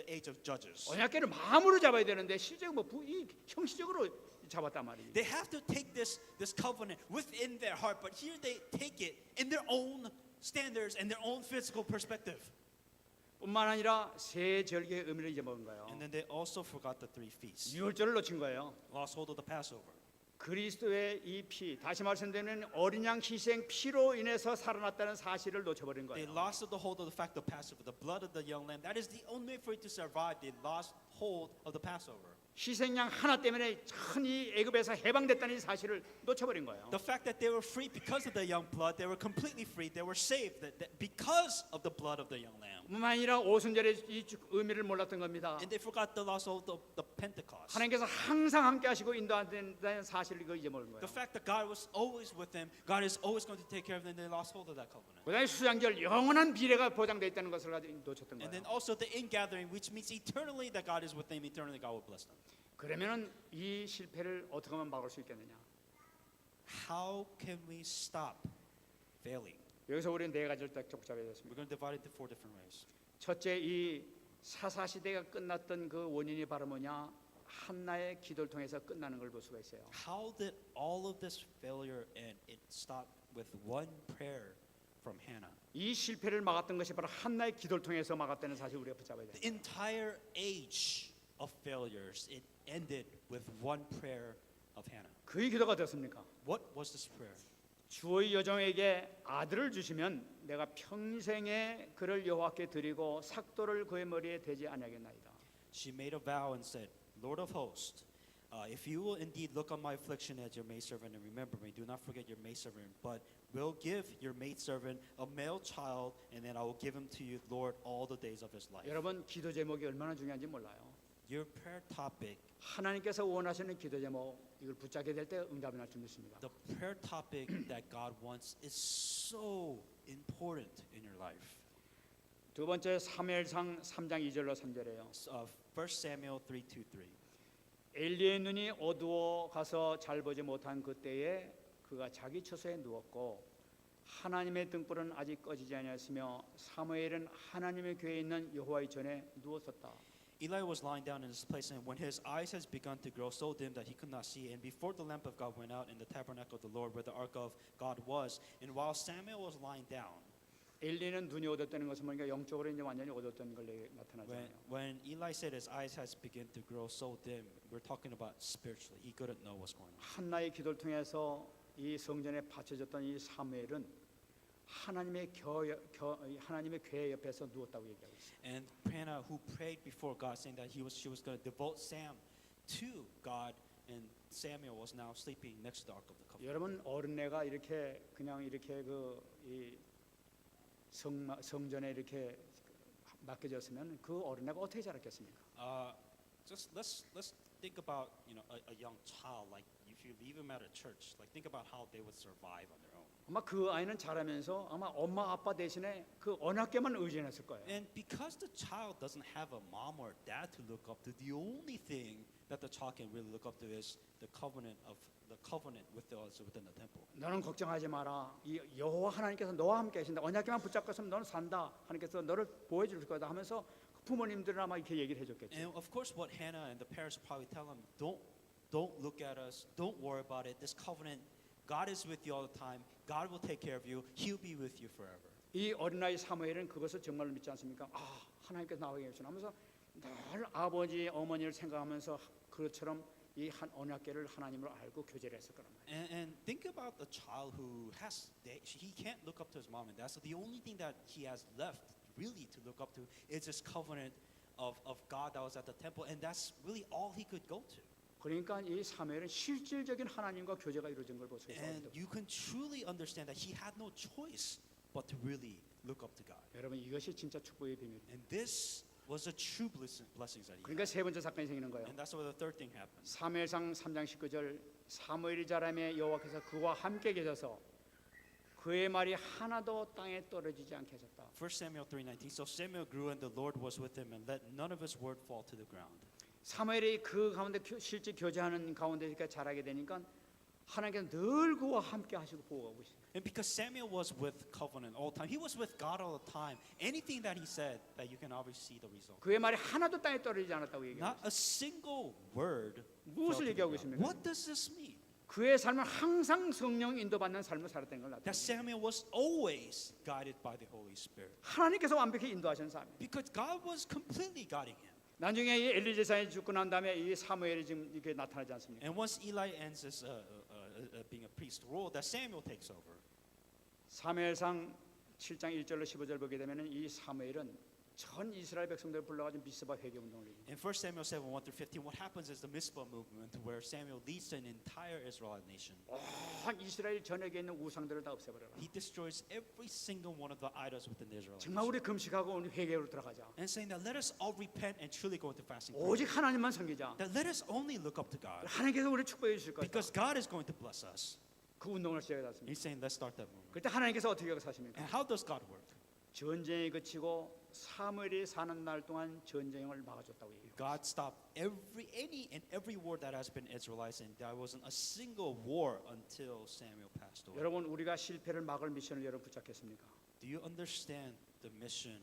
age of Judges. 언약계를 마음으로 잡아야 되는데 실제로 이 형식적으로 잡았단 말이에요. They have to take this covenant within their heart, but here they take it in their own standards and their own physical perspective. 뿐만 아니라 세 절기의 의미를 잊어먹은 거예요. And then they also forgot the 3 feasts. 유월절을 놓친 거예요. Lost hold of the Passover. 그리스도의 이 피, 다시 말씀드리면 어린 양 희생 피로 인해서 살아났다는 사실을 놓쳐버린 They 거예요. lost the hold of the fact of Passover, the blood of the young lamb. That is the only way for you to survive. They lost hold of the Passover. 희생양 하나 때문에 천이 애굽에서 해방됐다는 이 사실을 놓쳐버린 거예요. The fact that they were free because of the young blood, they were completely free. They were saved because of the blood of the young lamb. 뿐만 아니라 오순절의 이 의미를 몰랐던 겁니다. And they forgot the loss of the Pentecost. 하나님께서 항상 함께 하시고 인도한다는 사실을 이거 잊어버린 거예요. The fact that God was always with them, God is always going to take care of them, they lost hold of that covenant. 그다음에 수장절 영원한 비례가 보장되어 있다는 것을 가지고 놓쳤던 And 거예요. then also the ingathering, which means eternally that God is with them, eternally God will bless them. 그러면은 이 실패를 어떻게 하면 막을 수 있겠느냐? How can we stop failing? 여기서 우리는 네 가지를 딱 복잡해야 We're 됐습니다. going to divide it into 4 different ways. 첫째, 이 사사 시대가 끝났던 그 원인이 바로 뭐냐? 한나의 기도를 통해서 끝나는 걸 볼 수가 있어요. How did all of this failure end? It stopped with one prayer from Hannah. 이 실패를 막았던 것이 바로 한나의 기도를 통해서 막았다는 사실 우리가 붙잡아야 돼요. The entire age of failures, it ended with one prayer of Hannah. 그의 기도가 어떻습니까? What was this prayer? 주의 여종에게 아들을 주시면 내가 평생에 그를 여호와께 드리고 삭도를 그의 머리에 대지 아니하겠나이다. She made a vow and said, Lord of hosts, if you will indeed look on my affliction as your maidservant and remember me, do not forget your maidservant, but will give your maidservant a male child, and then I will give him to you, Lord, all the days of his life. 여러분 기도 제목이 얼마나 중요한지 몰라요. Your prayer topic, 하나님께서 원하시는 기도 제목 이걸 붙잡게 될 때 응답이 날 줄 믿습니다. the prayer topic that God wants is so important in your life. 두 번째 사무엘상 3장 2절로 3절이에요. 1 Samuel 3:2-3. 엘리의 눈이 어두워 가서 잘 보지 못한 그때에 그가 자기 처소에 누웠고 하나님의 등불은 아직 꺼지지 아니었으며 사무엘은 하나님의 교회에 있는 여호와의 전에 누웠었다. Eli was lying down in his place, and when his eyes has begun to grow so dim that he could not see, and before the lamp of God went out in the tabernacle of the Lord, where the ark of God was, and while Samuel was lying down, 엘리는 눈이 어둡다는 것은 뭐니까 영적으로 이제 완전히 어둡다는 걸 나타나잖아요. when Eli said his eyes has begun to grow so dim, we're talking about spiritually. He couldn't know what's going on. 한나의 기도를 통해서 이 성전에 바쳐졌던 이 사무엘은 하나님의 교회 옆에서 누웠다고 얘기하고 있어요. And Hannah, who prayed before God, saying that she was going to devote Sam to God, and Samuel was now sleeping next to the ark of the covenant. 여러분 어린애가 이렇게 그냥 이렇게 이 성전에 이렇게 맡겨졌으면 그 어린애가 어떻게 자랐겠습니까? Just let's think about a young child, like if you leave him at a church, like think about how they would survive on their own. 아마 그 아이는 자라면서 아마 엄마 아빠 대신에 그 언약궤만 의존했을 거예요. And because the child doesn't have a mom or dad to look up to, the only thing that the child can really look up to is the covenant with us within the temple. 너는 걱정하지 마라. 이 여호와 하나님께서 너와 함께 하신다. 언약궤만 붙잡고 있으면 너는 산다. 하나님께서 너를 보호해 줄 거다 하면서 부모님들은 아마 이렇게 얘기를 해줬겠죠. And of course, what Hannah and the parents would probably tell him, don't look at us, don't worry about it. This covenant, God is with you all the time. God will take care of you. He'll be with you forever. 이 어린아이 사무엘은 그것을 정말로 믿지 않습니까? 아, 하나님께서 나에게 해주시나 하면서 늘 아버지, 어머니를 생각하면서 그것처럼 이 한 언약궤를 하나님으로 알고 교제를 했을 거란 말이에요. And think about the child who he can't look up to his mom and dad. So the only thing that he has left really to look up to is this covenant of God that was at the temple, and that's really all he could go to. 그러니까 이 사무엘은 실질적인 하나님과 교제가 이루어진 걸 볼 수 있어요. And you can truly understand that he had no choice but to really look up to God. 여러분 이것이 진짜 축복의 비밀이에요. And this was the true blessings that he 그러니까 had. 세 번째 사건이 생기는 거예요. And that's where the third thing happened. 사무엘상 3장 19절 사무엘이 자라매 여호와께서 그와 함께 계셔서 그의 말이 하나도 땅에 떨어지지 않게 하셨다. 1 Samuel 3:19. So Samuel grew and the Lord was with him and let none of his word fall to the ground. 사무엘이 그 가운데 실제 교제하는 가운데 이렇게 자라게 되니까 하나님께서 늘 그와 함께 하시고 보호하고 계십니다. And because Samuel was with covenant all the time, he was with God all the time. Anything that he said, that you can always see the result. 그의 말이 하나도 땅에 떨어지지 않았다고 얘기해요. Not a single word. 무엇을 fell to the 얘기하고 ground. 있습니까? What does this mean? 그의 삶은 항상 성령 인도받는 삶을 살았다는 걸 That 나타내요. Samuel was always guided by the Holy Spirit. 하나님께서 완벽히 인도하신 삶. Because God was completely guiding him. 나중에 이 엘리 제사장이 죽고 난 다음에 이 사무엘이 지금 이렇게 나타나지 않습니까? And once Eli ends his being a priest role, that Samuel takes over. 사무엘상 7장 1절로 15절 보게 되면은 이 사무엘은 전 이스라엘 백성들을 불러가지고 미스바 회개 운동을 일으킵니다. In 1 Samuel 7, 1 through 15, what happens is the Mizpah movement where Samuel leads an entire Israelite nation. 온 이스라엘 전역에 있는 우상들을 다 없애버려라. He destroys every single one of the idols within the Israelites. 정말 우리 금식하고 우리 회개로 들어가자. And saying that let us all repent and truly go into fasting. 오직 하나님만 섬기자. That let us only look up to God. 하나님께서 우리 축복해 주실 거다. Because God is going to bless us. 그 운동을 시작했습니다. He's saying let's start that movement. 그때 하나님께서 어떻게 역사하십니까? And how does God work? 전쟁이 그치고 사무엘이 사는 날 동안 전쟁을 막아줬다고 얘기해요. God stopped every war that has been Israelites, and there wasn't a single war until Samuel passed away. 여러분 우리가 실패를 막을 미션을 여러분 붙잡겠습니까? Do you understand the mission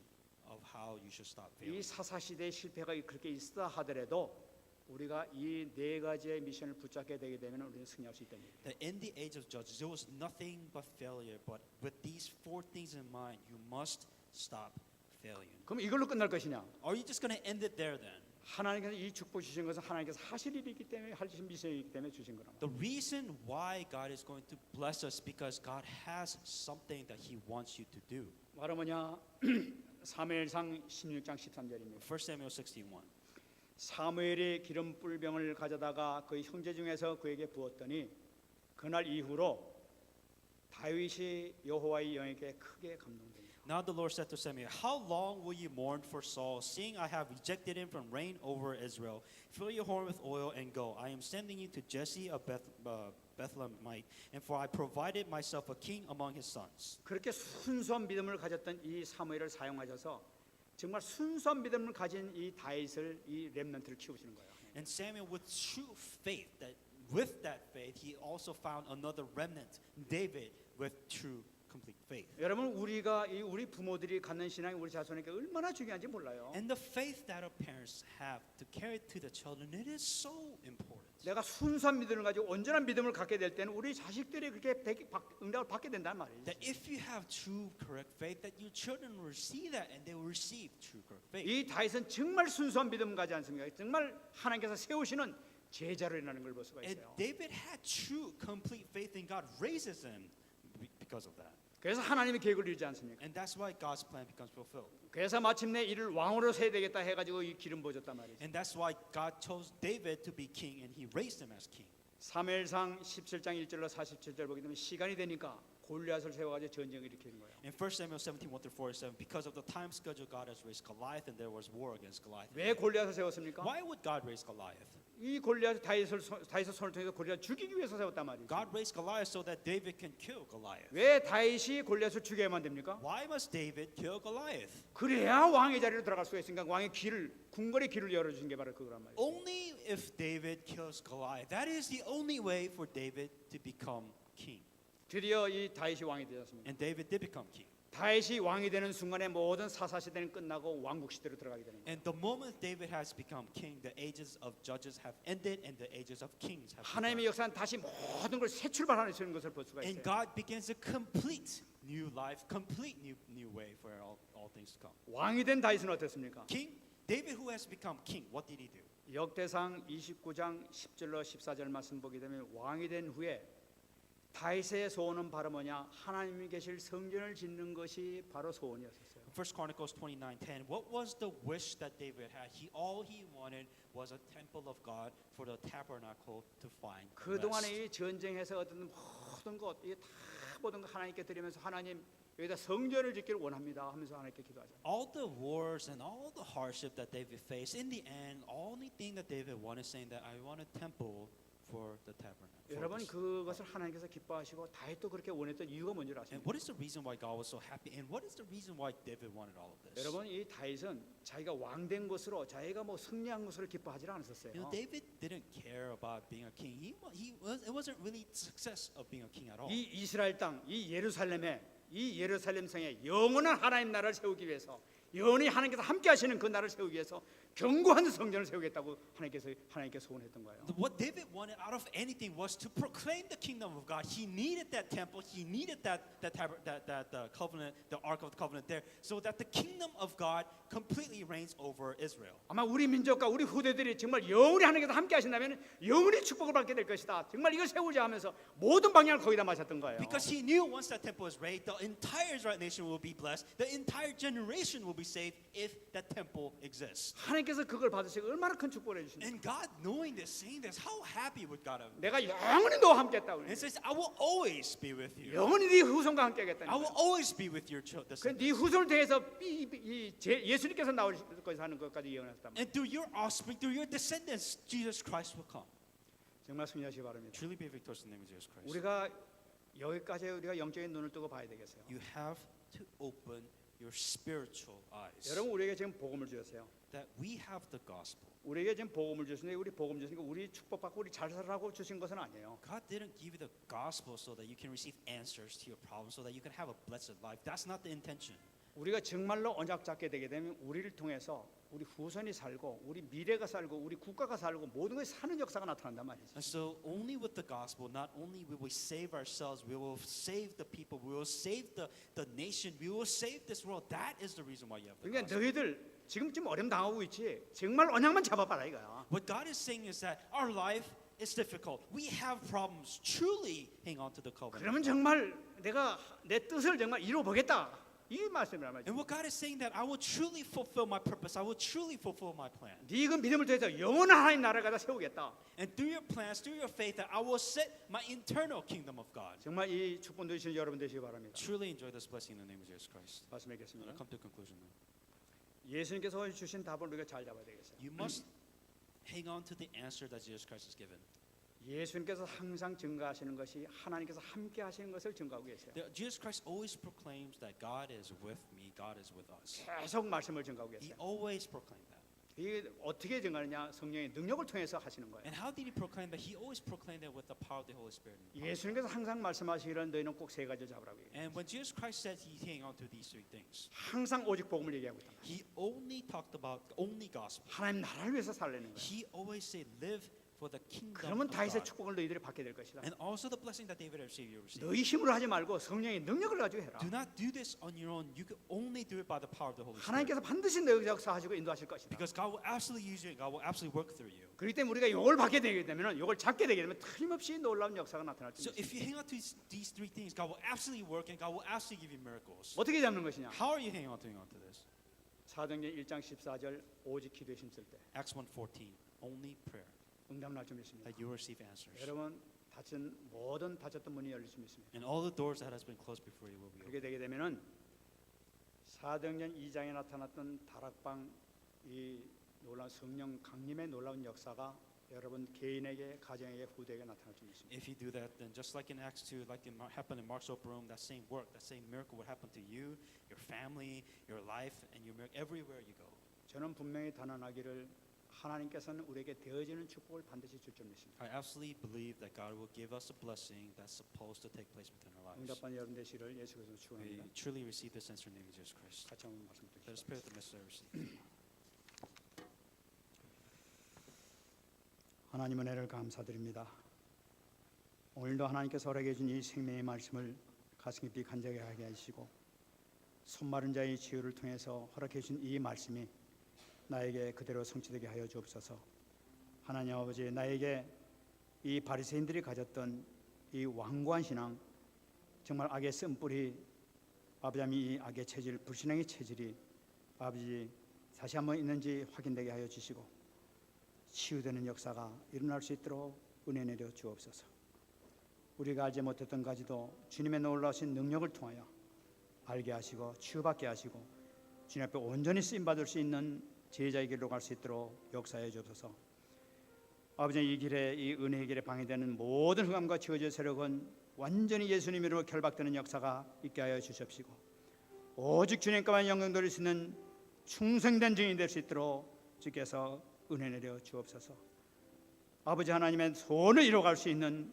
of how you should stop 이 failing? 사사 시대의 실패가 그렇게 있다 하더라도 우리가 이 네 가지의 미션을 붙잡게 되게 되면 우리는 승리할 수 있다는 얘기예요. That in the age of Judges, there was nothing but failure. But with these four things in mind, you must stop failing. 그럼 이걸로 끝날 것이냐? Are you just going to end it there then? 하나님께서 이 축복 주신 것은 하나님께서 하실 일이기 때문에 하실 미션이기 때문에 주신 거란 The 말이에요. reason why God is going to bless us because God has something that He wants you to do. 바로 뭐냐? 사무엘상 16장 13절입니다. 1 Samuel 61. 사무엘이 기름 뿔병을 가져다가 그 형제 중에서 그에게 부었더니 그날 이후로 다윗이 여호와의 영에게 크게 감동됩니다. Now the Lord said to Samuel, how long will you mourn for Saul, seeing I have rejected him from reign over Israel? Fill your horn with oil and go. I am sending you to Jesse of Bethlehemite, and for I provided myself a king among his sons. 그렇게 순수한 믿음을 가졌던 이 사무엘을 사용하셔서 정말 순수한 믿음을 가진 이 다윗을 이 렘넌트를 키우시는 거예요. And Samuel, with true faith, that with that faith, he also found another remnant, David, with true complete faith. 여러분 우리가 우리 부모들이 갖는 신앙이 우리 자손에게 얼마나 중요한지 몰라요. And the faith that our parents have to carry to the children, it is so important. 내가 순수한 믿음을 가지고 온전한 믿음을 갖게 될 때는 우리 자식들이 그렇게 응답을 받게 된단 말이에요. That if you have true correct faith, that your children will receive that and they will receive true correct faith. 이 다윗은 정말 순수한 믿음을 가지 않습니까? 정말 하나님께서 세우시는 제자로 일어나는 걸 볼 수가 And 있어요. David had true complete faith in God, raises him because of that. 그래서 하나님의 계획을 이루지 않습니까? And that's why God's plan becomes fulfilled. 그래서 마침내 이를 왕으로 세야 되겠다 해가지고 이 기름 부어줬단 말이죠. And that's why God chose David to be king and he raised him as king. 사무엘상 17장 1절로 47절 보게 되면 시간이 되니까 골리앗을 세워가지고 전쟁을 일으키는 거예요. In 1 Samuel 17, 1 through 47, because of the time schedule, God has raised Goliath and there was war against Goliath. 왜 골리앗을 세웠습니까? Why would God raise Goliath? 이 골리앗 다윗의 손을 통해서 골리앗을 죽이기 위해서 세웠단 말이죠. God raised Goliath so that David can kill Goliath. 왜 다윗이 골리앗을 죽여야만 됩니까? Why must David kill Goliath? 그래야 왕의 자리로 들어갈 수가 있으니까 왕의 길을 궁궐의 길을 열어주신 게 바로 그거란 말이에요. Only if David kills Goliath. That is the only way for David to become king. 드디어 이 다윗이 왕이 되었습니다. And David did become king. 다윗이 왕이 되는 순간에 모든 사사 시대는 끝나고 왕국 시대로 들어가게 되는 거예요. And the moment David has become king, the ages of judges have ended and the ages of kings have 하나님의 begun. 역사는 다시 모든 걸 새 출발하는 것을 볼 수가 And 있어요. God begins a complete new life, complete new way for all things to come. 왕이 된 다윗은 어땠습니까? King David, who has become king, what did he do? 역대상 29장 10절로 14절 말씀 보게 되면 왕이 된 후에 다윗의 소원은 바로 뭐냐? 하나님이 계실 성전을 짓는 것이 바로 소원이었어요. First Chronicles 29:10. What was the wish that David had? All he wanted was a temple of God for the tabernacle to find 그 rest. 동안에 이 전쟁에서 얻은 모든 것, 이게 다 모든 것 하나님께 드리면서 하나님 여기다 성전을 짓기를 원합니다 하면서 하나님께 기도하죠. All the wars and all the hardship that David faced, in the end, only thing that David wanted, saying that I want a temple for the tabernacle. 여러분 그것을 하나님께서 기뻐하시고 다윗도 그렇게 원했던 이유가 뭔지 And 아십니까? what is the reason why God was so happy? And what is the reason why David wanted all of this? 여러분 이 다윗은 자기가 왕된 것으로 자기가 뭐 승리한 것을 기뻐하지 않았었어요. You know, David didn't care about being a king. It wasn't really success of being a king at all. 이 이스라엘 땅, 이 예루살렘에 이 예루살렘 성에 영원한 하나님 나라를 세우기 위해서 영원히 하나님께서 함께 하시는 그 나라를 세우기 위해서 견고한 성전을 세우겠다고 하나님께 소원했던 거예요. What David wanted out of anything was to proclaim the kingdom of God. He needed that temple. He needed that covenant, the Ark of the Covenant there, so that the kingdom of God completely reigns over Israel. 아마 우리 민족과 우리 후대들이 정말 영원히 하나님께서 함께 하신다면 영원히 축복을 받게 될 것이다. 정말 이걸 세우자 하면서 모든 방향을 거기다 마셨던 거예요. Because he knew once that temple is raised, the entire Israelite nation will be blessed. The entire generation will be saved if that temple exists. 하나님께서 그걸 받으시고 얼마나 큰 축복을 해주신다. And God, knowing this, saying this, how happy would God have been? 내가 영원히 너와 함께 했다고. And it says, I will always be with you. 영원히 네 후손과 함께 하겠다. I will always be with your children. 네 후손을 통해서 예수님께서 나오실 것까지 하는 것까지 예언했다. And through your offspring, through your descendants, Jesus Christ will come. 정말 승리하시기 바랍니다. Truly be victorious in the name of Jesus Christ. 우리가 여기까지 우리가 영적인 눈을 뜨고 봐야 되겠어요. You have to open your spiritual eyes. 여러분 우리에게 지금 복음을 주셨어요. That we have the gospel. 우리에게 지금 복음을 주시는데 우리 복음 주시니까 우리 축복받고 우리 잘 살라고 주신 것은 아니에요. God didn't give you the gospel so that you can receive answers to your problems, so that you can have a blessed life. That's not the intention. 우리가 정말로 언약 잡게 되게 되면 우리를 통해서 우리 후손이 살고 우리 미래가 살고 우리 국가가 살고 모든 것이 사는 역사가 나타난단 말이죠. And so only with the gospel, not only will we save ourselves, we will save the people, we will save the nation, we will save this world. That is the reason why you have the 그러니까 gospel. 너희들 지금 좀 어려움 당하고 있지. 정말 언약만 잡아봐라 이거야. What God is saying is that our life is difficult. We have problems. Truly hang on to the covenant. 그러면 정말 내가 내 뜻을 정말 이루어 보겠다. 이 말씀이란 말이죠. And what God is saying that I will truly fulfill my purpose. I will truly fulfill my plan. 네 그 믿음을 통해서 영원한 하나님 나라를 갖다 세우겠다. And through your plans, through your faith, that I will set my internal kingdom of God. 정말 이 축복 누리시는 여러분 되시기 바랍니다. Truly enjoy this blessing in the name of Jesus Christ. 말씀드리겠습니다. I'll come to a conclusion now. 예수님께서 주신 답을 우리가 잘 잡아야 되겠어요. You must hang on to the answer that Jesus Christ has given. 예수님께서 항상 증거하시는 것이 하나님께서 함께 하시는 것을 증거하고 계세요. Jesus Christ always proclaims that God is with me, God is with us. 계속 말씀을 증거하고 He 계세요. always proclaimed that. 이게 어떻게 증거하느냐? 성령의 능력을 통해서 하시는 거예요. And how did he proclaim that? He always proclaimed that with the power of the Holy Spirit. 예수님께서 항상 말씀하시기를 너희는 꼭 세 가지 잡으라고 해요. And when Jesus Christ said he hang on to these three things, 항상 오직 복음을 얘기하고 있다. he only talked about only gospel. 하나님 나라를 위해서 살려는 거예요. He always said, live for the kingdom 그러면 of 다윗의 God. 축복을 너희들이 받게 될 것이다. And also the blessing that David received, you receive. 너희 힘으로 하지 말고 성령의 능력을 가지고 해라. Do not do this on your own. You can only do it by the power of the Holy Spirit. 하나님께서 반드시 너희 역사하시고 인도하실 것이다. Because God will absolutely use you. God will absolutely work through you. 그렇기 때문에 우리가 이걸 받게 되게 되면 이걸 잡게 되게 되면 틀림없이 놀라운 역사가 나타날 수 So 있습니다. if you hang on to these three things, God will absolutely work and God will absolutely give you miracles. 어떻게 잡는 것이냐? How are you hanging on to this? 사도행전 1장 14절 오직 기도에 힘쓸 때 Acts 1:14. Only prayer 응답 날 줄 믿습니다. that you will receive answers. 여러분 모든 닫혔던 문이 열릴 수 믿습니다. And all the doors that has been closed before you will be opened. 그렇게 되게 되면은 사도행전 2장에 나타났던 다락방 이 놀라운 성령 강림의 놀라운 역사가 여러분 개인에게 가정에게 후대에게 나타날 줄 믿습니다. If you do that, then just like in Acts 2, like it happened in Mark's upper room, that same work, that same miracle would happen to you, your family, your life, and your miracle everywhere you go. 저는 분명히 단언하기를 하나님께서는 우리에게 되어지는 축복을 반드시 줄 줄 믿습니다. I absolutely believe that God will give us a blessing that's supposed to take place within our lives. 응답받는 여러분 되시를 예수 그리스도로 We 축원합니다. truly receive this answer in the name of Jesus Christ. 같이 한번 말씀 Let us 드리겠습니다. pray with the message I received. 하나님 은혜를 감사드립니다. 오늘도 하나님께서 허락해 준 이 생명의 말씀을 가슴 깊이 간직하게 하시고 손마른 자의 치유를 통해서 허락해 준 이 말씀이 나에게 그대로 성취되게 하여 주옵소서. 하나님 아버지, 나에게 이 바리새인들이 가졌던 이 완고한 신앙, 정말 악의 쓴뿌리, 아버지 이 악의 체질, 불신앙의 체질이 아버지 다시 한번 있는지 확인되게 하여 주시고 치유되는 역사가 일어날 수 있도록 은혜 내려 주옵소서. 우리가 알지 못했던 가지도 주님의 놀라우신 능력을 통하여 알게 하시고 치유받게 하시고 주님 앞에 온전히 쓰임받을 수 있는 제자의 길로 갈 수 있도록 역사해 주옵소서. 아버지 이 길에 이 은혜의 길에 방해되는 모든 흑암과 지어질 세력은 완전히 예수님으로 결박되는 역사가 있게 하여 주십시고 오직 주님께만 영광 돌릴 수 있는 충성된 증인이 될 수 있도록 주께서 은혜 내려 주옵소서. 아버지 하나님의 소원을 이루어갈 수 있는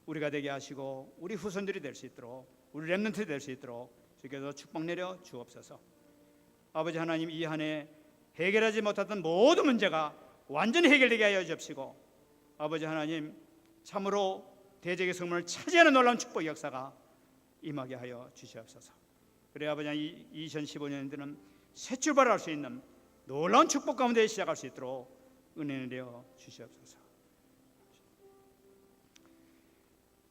우리가 되게 하시고 우리 후손들이 될 수 있도록 우리 렘넌트 될 수 있도록 주께서 축복 내려 주옵소서. 아버지 하나님 이 한 해 해결하지 못했던 모든 문제가 완전히 해결되게 하여 주옵시고 아버지 하나님 참으로 대적의 성문을 차지하는 놀라운 축복의 역사가 임하게 하여 주시옵소서. 그래 아버지 하나님 2015년에는 새 출발할 수 있는 놀라운 축복 가운데 시작할 수 있도록 은혜를 내어 주시옵소서.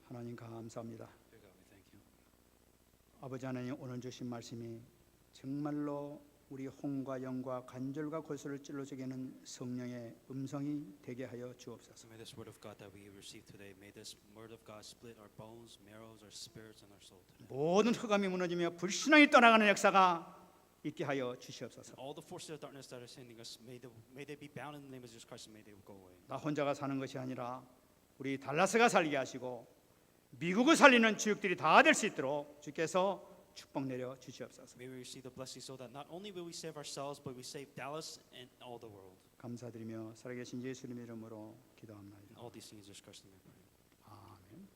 하나님 감사합니다. Dear God, we thank you. 아버지 하나님 오늘 주신 말씀이 정말로 우리 혼과 영과 관절과 골수를 찔러주게 하는 성령의 음성이 되게 하여 주옵소서. So may this word of God that we receive today, may this word of God split our bones, marrows, our spirits, and our soul today. 모든 흑암이 무너지며 불신앙이 떠나가는 역사가 있게 하여 주시옵소서. All the forces of darkness that are sending us, may they be bound in the name of Jesus Christ, and may they go away. 나 혼자가 사는 것이 아니라 우리 달라스가 살게 하시고 미국을 살리는 주역들이 다 될 수 있도록 주께서 축복 내려 주시옵소서. May we receive the blessing so that not only will we save ourselves, but we save Dallas and all the world. 감사드리며 살아계신 예수님의 이름으로 기도합니다. And all these things, Jesus Christ, we pray. 아멘.